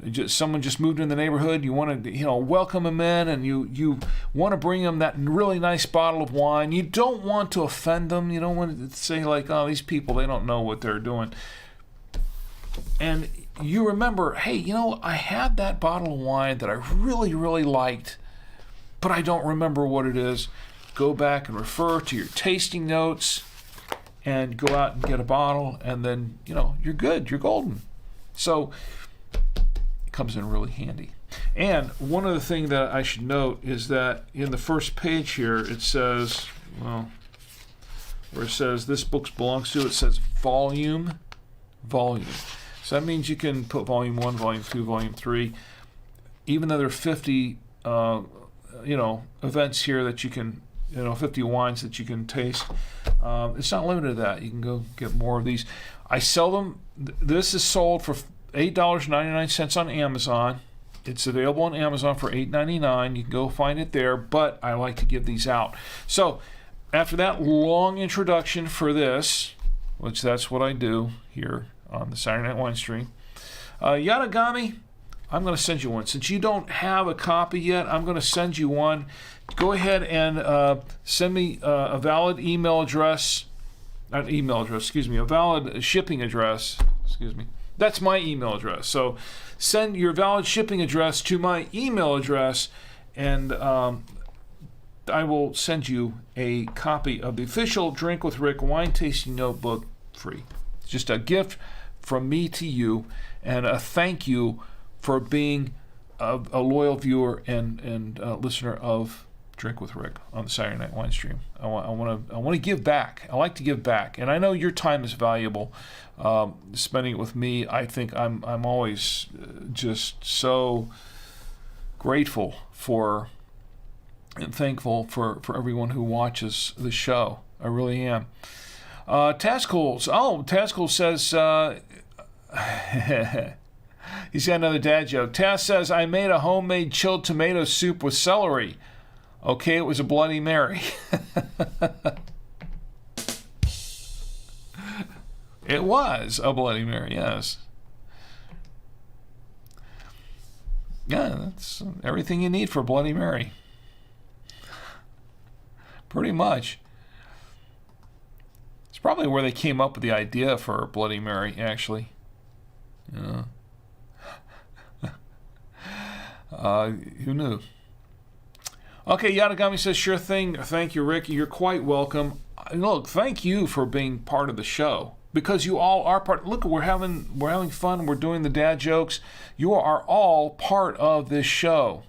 just someone just moved in the neighborhood. You want to welcome them in, and you want to bring them that really nice bottle of wine. You don't want to offend them. You don't want to say like, oh, these people, they don't know what they're doing. And you remember, hey, I had that bottle of wine that I really, really liked, but I don't remember what it is. Go back and refer to your tasting notes and go out and get a bottle, and then, you're good. You're golden. So it comes in really handy. And one other thing that I should note is that in the first page here, it says, where it says this book belongs to, it says volume. So that means you can put volume 1, volume 2, volume 3. Even though there are 50, events here that you can, 50 wines that you can taste. It's not limited to that. You can go get more of these. I sell them. This is sold for $8.99 on Amazon. It's available on Amazon for $8.99. You can go find it there, but I like to give these out. So after that long introduction for this, which that's what I do here on the Saturday Night Winestream, Yatagami, I'm going to send you one. Since you don't have a copy yet, I'm going to send you one. Go ahead and send me a valid email address. Not email address, excuse me. A valid shipping address. Excuse me. That's my email address. So send your valid shipping address to my email address, and I will send you a copy of the official Drink with Rick wine tasting notebook free. It's just a gift from me to you, and a thank you for being a loyal viewer and listener of Drink with Rick on the Saturday Night Winestream. I want to give back. I like to give back, and I know your time is valuable. Spending it with me, I think I'm always just so grateful for and thankful for everyone who watches the show. I really am. Taskul says. He's got another dad joke. Taz says, I made a homemade chilled tomato soup with celery. Okay, it was a Bloody Mary. It was a Bloody Mary, yes. Yeah, that's everything you need for Bloody Mary. Pretty much. It's probably where they came up with the idea for Bloody Mary, actually. Yeah. Who knew? Okay, Yatagami says, sure thing. Thank you, Rick. You're quite welcome. Look, thank you for being part of the show, because you all are part. Look, we're having fun. We're doing the dad jokes. You are all part of this show.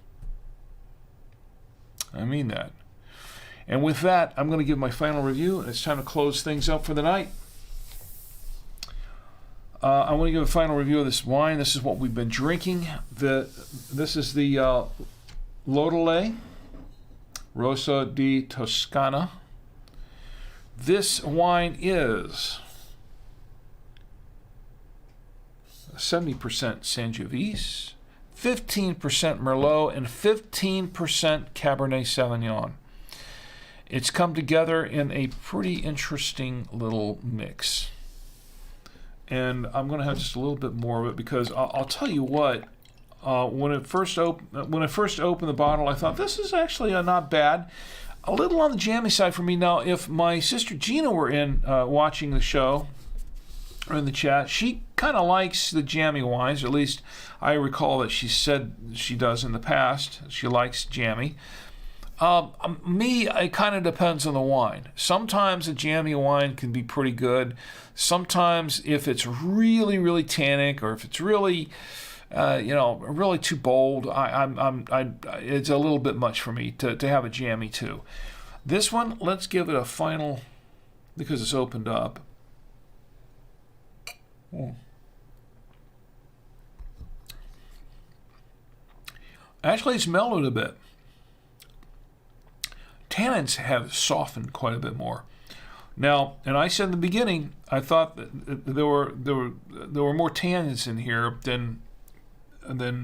I mean that. And with that, I'm going to give my final review, and it's time to close things up for the night. I want to give a final review of this wine. This is what we've been drinking. This is the Lodole, Rosso di Toscana. This wine is 70% Sangiovese, 15% Merlot, and 15% Cabernet Sauvignon. It's come together in a pretty interesting little mix. And I'm going to have just a little bit more of it, because I'll tell you what, when I first opened the bottle, I thought this is actually not bad. A little on the jammy side for me. Now, if my sister Gina were in watching the show or in the chat, she kind of likes the jammy wines. Or at least I recall that she said she does in the past. She likes jammy. Me, it kind of depends on the wine. Sometimes a jammy wine can be pretty good. Sometimes if it's really, really tannic, or if it's really really too bold. It's a little bit much for me to have a jammy too. This one, let's give it a final, because it's opened up. Oh. Actually, it's mellowed a bit. Tannins have softened quite a bit more. Now, and I said in the beginning, I thought that there were more tannins in here than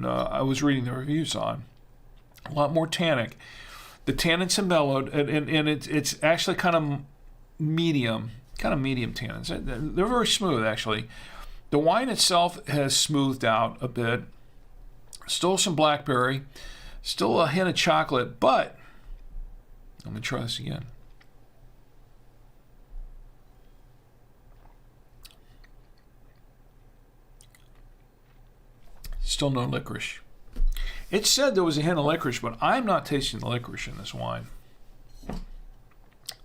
I was reading the reviews on. A lot more tannic. The tannins have mellowed, and it's actually kind of medium tannins. They're very smooth, actually. The wine itself has smoothed out a bit. Still some blackberry, still a hint of chocolate, but let me try this again. Still no licorice. It said there was a hint of licorice, but I'm not tasting the licorice in this wine.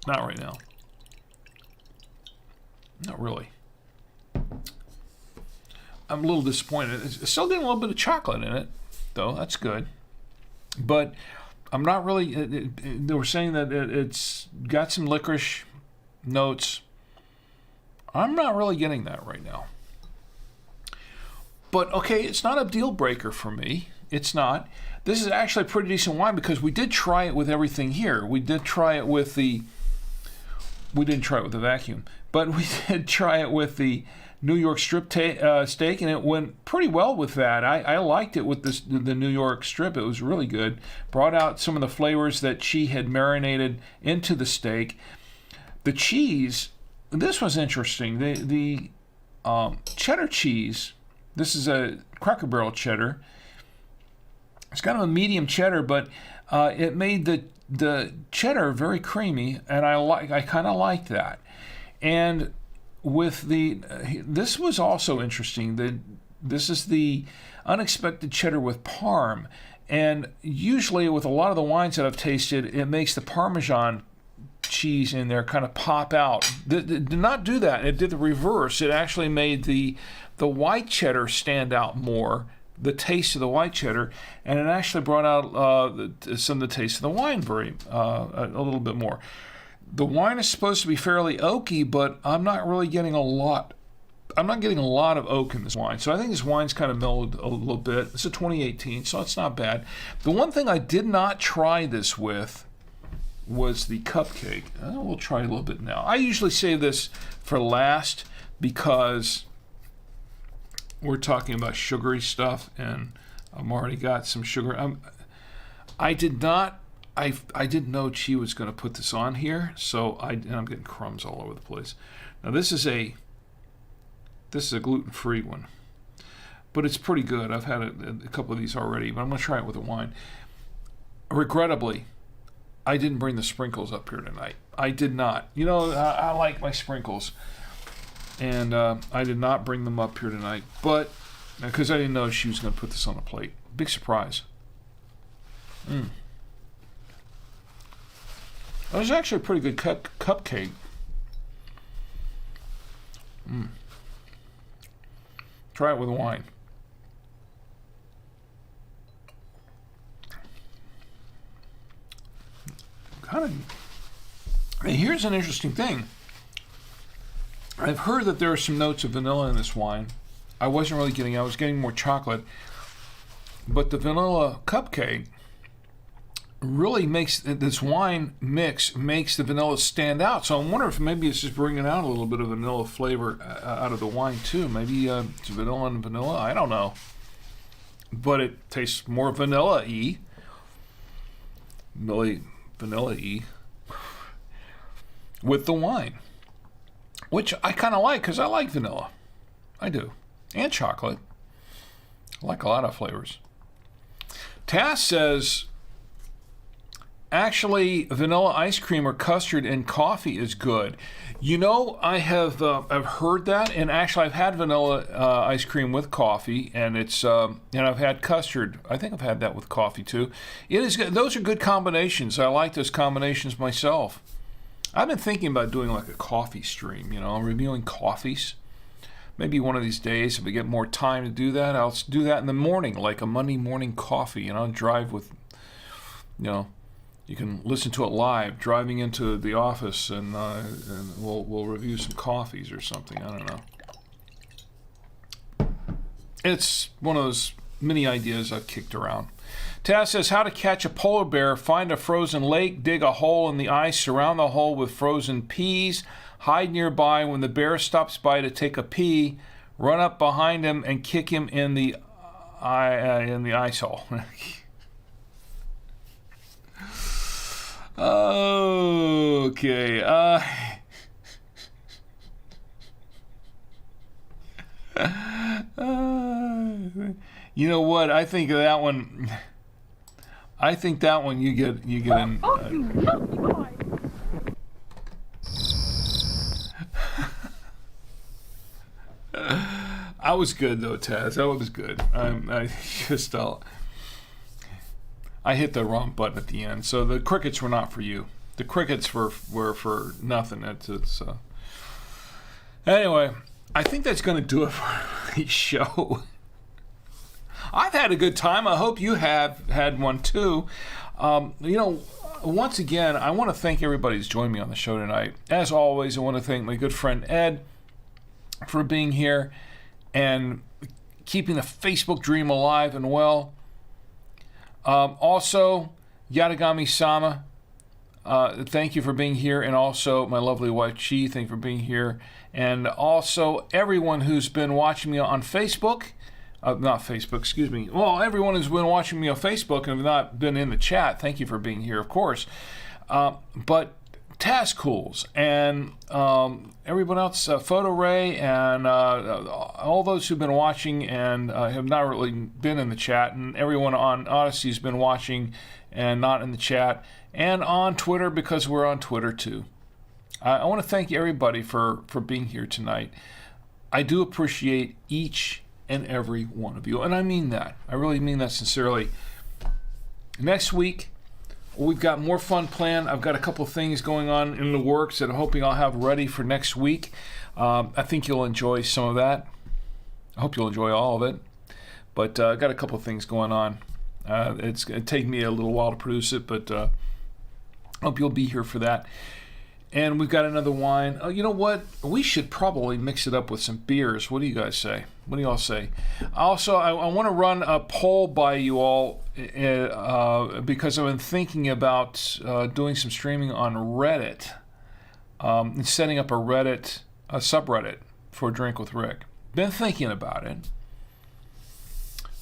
Not right now. Not really. I'm a little disappointed. It's still getting a little bit of chocolate in it, though. That's good. But I'm not really... They were saying that it's got some licorice notes. I'm not really getting that right now. But, okay, it's not a deal breaker for me. It's not. This is actually a pretty decent wine because we did try it with everything here. We did try it with the... We didn't try it with the vacuum. But we did try it with the New York strip steak, and it went pretty well with that. I liked it with the New York strip. It was really good. Brought out some of the flavors that she had marinated into the steak. The cheese, this was interesting. The cheddar cheese, this is a Cracker Barrel cheddar. It's kind of a medium cheddar, but it made the cheddar very creamy, and I kind of like that. And with this was also interesting. This is the unexpected cheddar with Parm, and usually with a lot of the wines that I've tasted, it makes the Parmesan cheese in there kind of pop out. It did not do that. It did the reverse. It actually made the white cheddar stand out more, the taste of the white cheddar, and it actually brought out some of the taste of the wine a little bit more. The wine is supposed to be fairly oaky, but I'm not really getting a lot. I'm not getting a lot of oak in this wine, so I think this wine's kind of mellowed a little bit. It's a 2018, so it's not bad. The one thing I did not try this with was the cupcake. We'll try a little bit now. I usually save this for last because we're talking about sugary stuff, and I've already got some sugar. I didn't know she was going to put this on here, so I'm getting crumbs all over the place. Now this is a gluten-free one, but it's pretty good. I've had a couple of these already, but I'm going to try it with a wine. Regrettably, I didn't bring the sprinkles up here tonight. I did not. I like my sprinkles, and I did not bring them up here tonight, but because I didn't know she was going to put this on a plate. Big surprise. It was actually a pretty good cupcake. Try it with wine. And here's an interesting thing. I've heard that there are some notes of vanilla in this wine. I wasn't really getting. I was getting more chocolate, but the vanilla cupcake really makes this wine mix makes the vanilla stand out. So I'm wondering if maybe it's just bringing out a little bit of vanilla flavor out of the wine too. Maybe it's vanilla and vanilla. I don't know, but it tastes more vanilla-y. Vanilla-y with the wine, which I kind of like because I like vanilla. I do, and chocolate. I like a lot of flavors. Tass says, actually, vanilla ice cream or custard and coffee is good. I've heard that, and actually I've had vanilla ice cream with coffee, and it's and I've had custard. I think I've had that with coffee too. It is good. Those are good combinations. I like those combinations myself. I've been thinking about doing like a coffee stream, reviewing coffees, maybe one of these days, if we get more time to do that, I'll do that in the morning, like a Monday morning coffee. Drive with, you can listen to it live, driving into the office, and we'll review some coffees or something. I don't know. It's one of those many ideas I've kicked around. Taz says, how to catch a polar bear: find a frozen lake, dig a hole in the ice, surround the hole with frozen peas, hide nearby. When the bear stops by to take a pee, run up behind him and kick him in the ice hole. Okay. You know what? I think that one you get in. Oh, you filthy boy! I was good though, Taz. That was good. I hit the wrong button at the end, so the crickets were not for you. The crickets were for nothing. Anyway, I think that's going to do it for the show. I've had a good time. I hope you have had one too. Once again, I want to thank everybody who's joined me on the show tonight. As always, I want to thank my good friend Ed for being here and keeping the Facebook dream alive and well. Also, Yadagami-sama, thank you for being here, and also my lovely wife Chi, thank you for being here, and also everyone who's been watching me on Facebook, everyone who's been watching me on Facebook and have not been in the chat, thank you for being here, of course, but Tazcools and everyone else, Photo Ray, and all those who've been watching and have not really been in the chat, and everyone on Odyssey has been watching and not in the chat, and on Twitter, because we're on Twitter too. I want to thank everybody for being here tonight. I do appreciate each and every one of you, and I mean that. I really mean that sincerely. Next week, we've got more fun planned. I've got a couple of things going on in the works that I'm hoping I'll have ready for next week. I think you'll enjoy some of that. I hope you'll enjoy all of it. But I've got a couple of things going on. It's going to take me a little while to produce it, but I hope you'll be here for that. And we've got another wine. Oh, you know what? We should probably mix it up with some beers. What do you guys say? What do y'all say? Also, I want to run a poll by you all because I've been thinking about doing some streaming on Reddit and setting up a subreddit for Drink with Rick. Been thinking about it.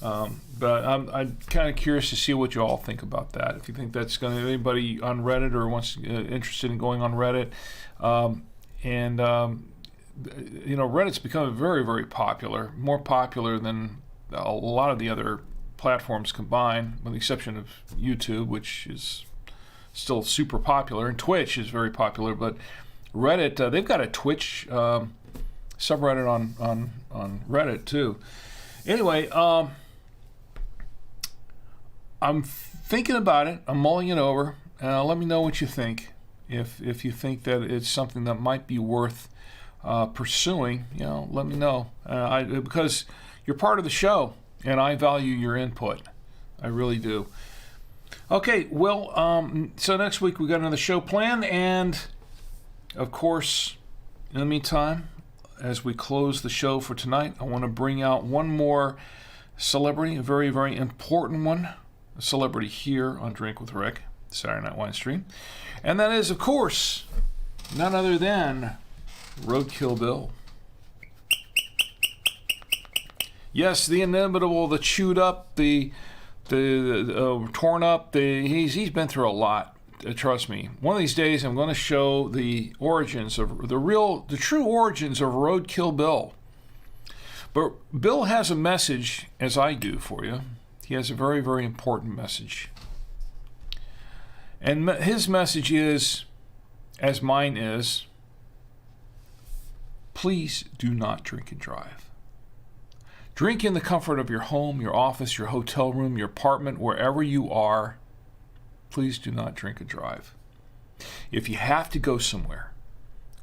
But I'm kind of curious to see what you all think about that. If you think that's going to anybody on Reddit or interested in going on Reddit, Reddit's become very, very popular, more popular than a lot of the other platforms combined, with the exception of YouTube, which is still super popular, and Twitch is very popular. But Reddit, they've got a Twitch subreddit on Reddit too. Anyway. I'm thinking about it. I'm mulling it over. Let me know what you think. If you think that it's something that might be worth pursuing, let me know. Because you're part of the show, and I value your input. I really do. Okay, well, so next week we got another show planned, and of course, in the meantime, as we close the show for tonight, I want to bring out one more celebrity, a very, very important one. A celebrity here on Drink with Rick, Saturday Night Winestream. And that is, of course, none other than Roadkill Bill. Yes, the inimitable, the chewed up, the torn up, he's been through a lot. Trust me. One of these days I'm going to show the origins of the true origins of Roadkill Bill. But Bill has a message, as I do, for you. He has a very, very important message. And his message is, as mine is, please do not drink and drive. Drink in the comfort of your home, your office, your hotel room, your apartment, wherever you are. Please do not drink and drive. If you have to go somewhere,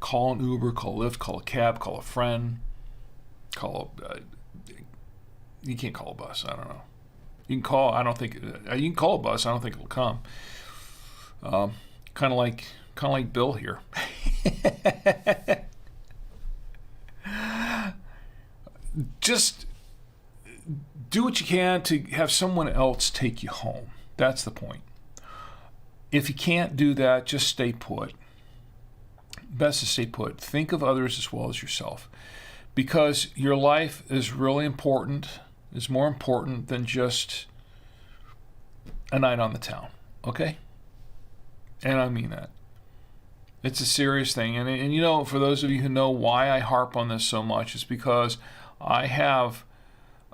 call an Uber, call a Lyft, call a cab, call a friend. you can't call a bus. I don't know. You can call. I don't think you can call a bus. I don't think it'll come. Kind of like Bill here. Just do what you can to have someone else take you home. That's the point. If you can't do that, just stay put. Best to stay put. Think of others as well as yourself, because your life is really important. Is more important than just a night on the town. Okay? And I mean that. It's a serious thing. And you know, for those of you who know why I harp on this so much, it's because I have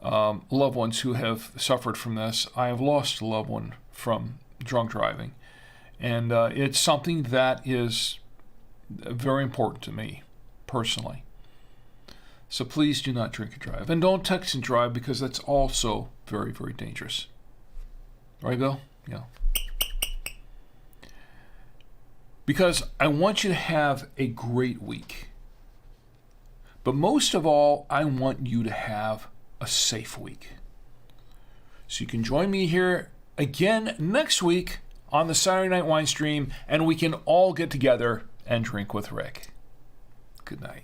loved ones who have suffered from this. I have lost a loved one from drunk driving. And it's something that is very important to me, personally. So please do not drink and drive. And don't text and drive, because that's also very, very dangerous. Right, Bill? Yeah. Because I want you to have a great week. But most of all, I want you to have a safe week. So you can join me here again next week on the Saturday Night Winestream, and we can all get together and drink with Rick. Good night.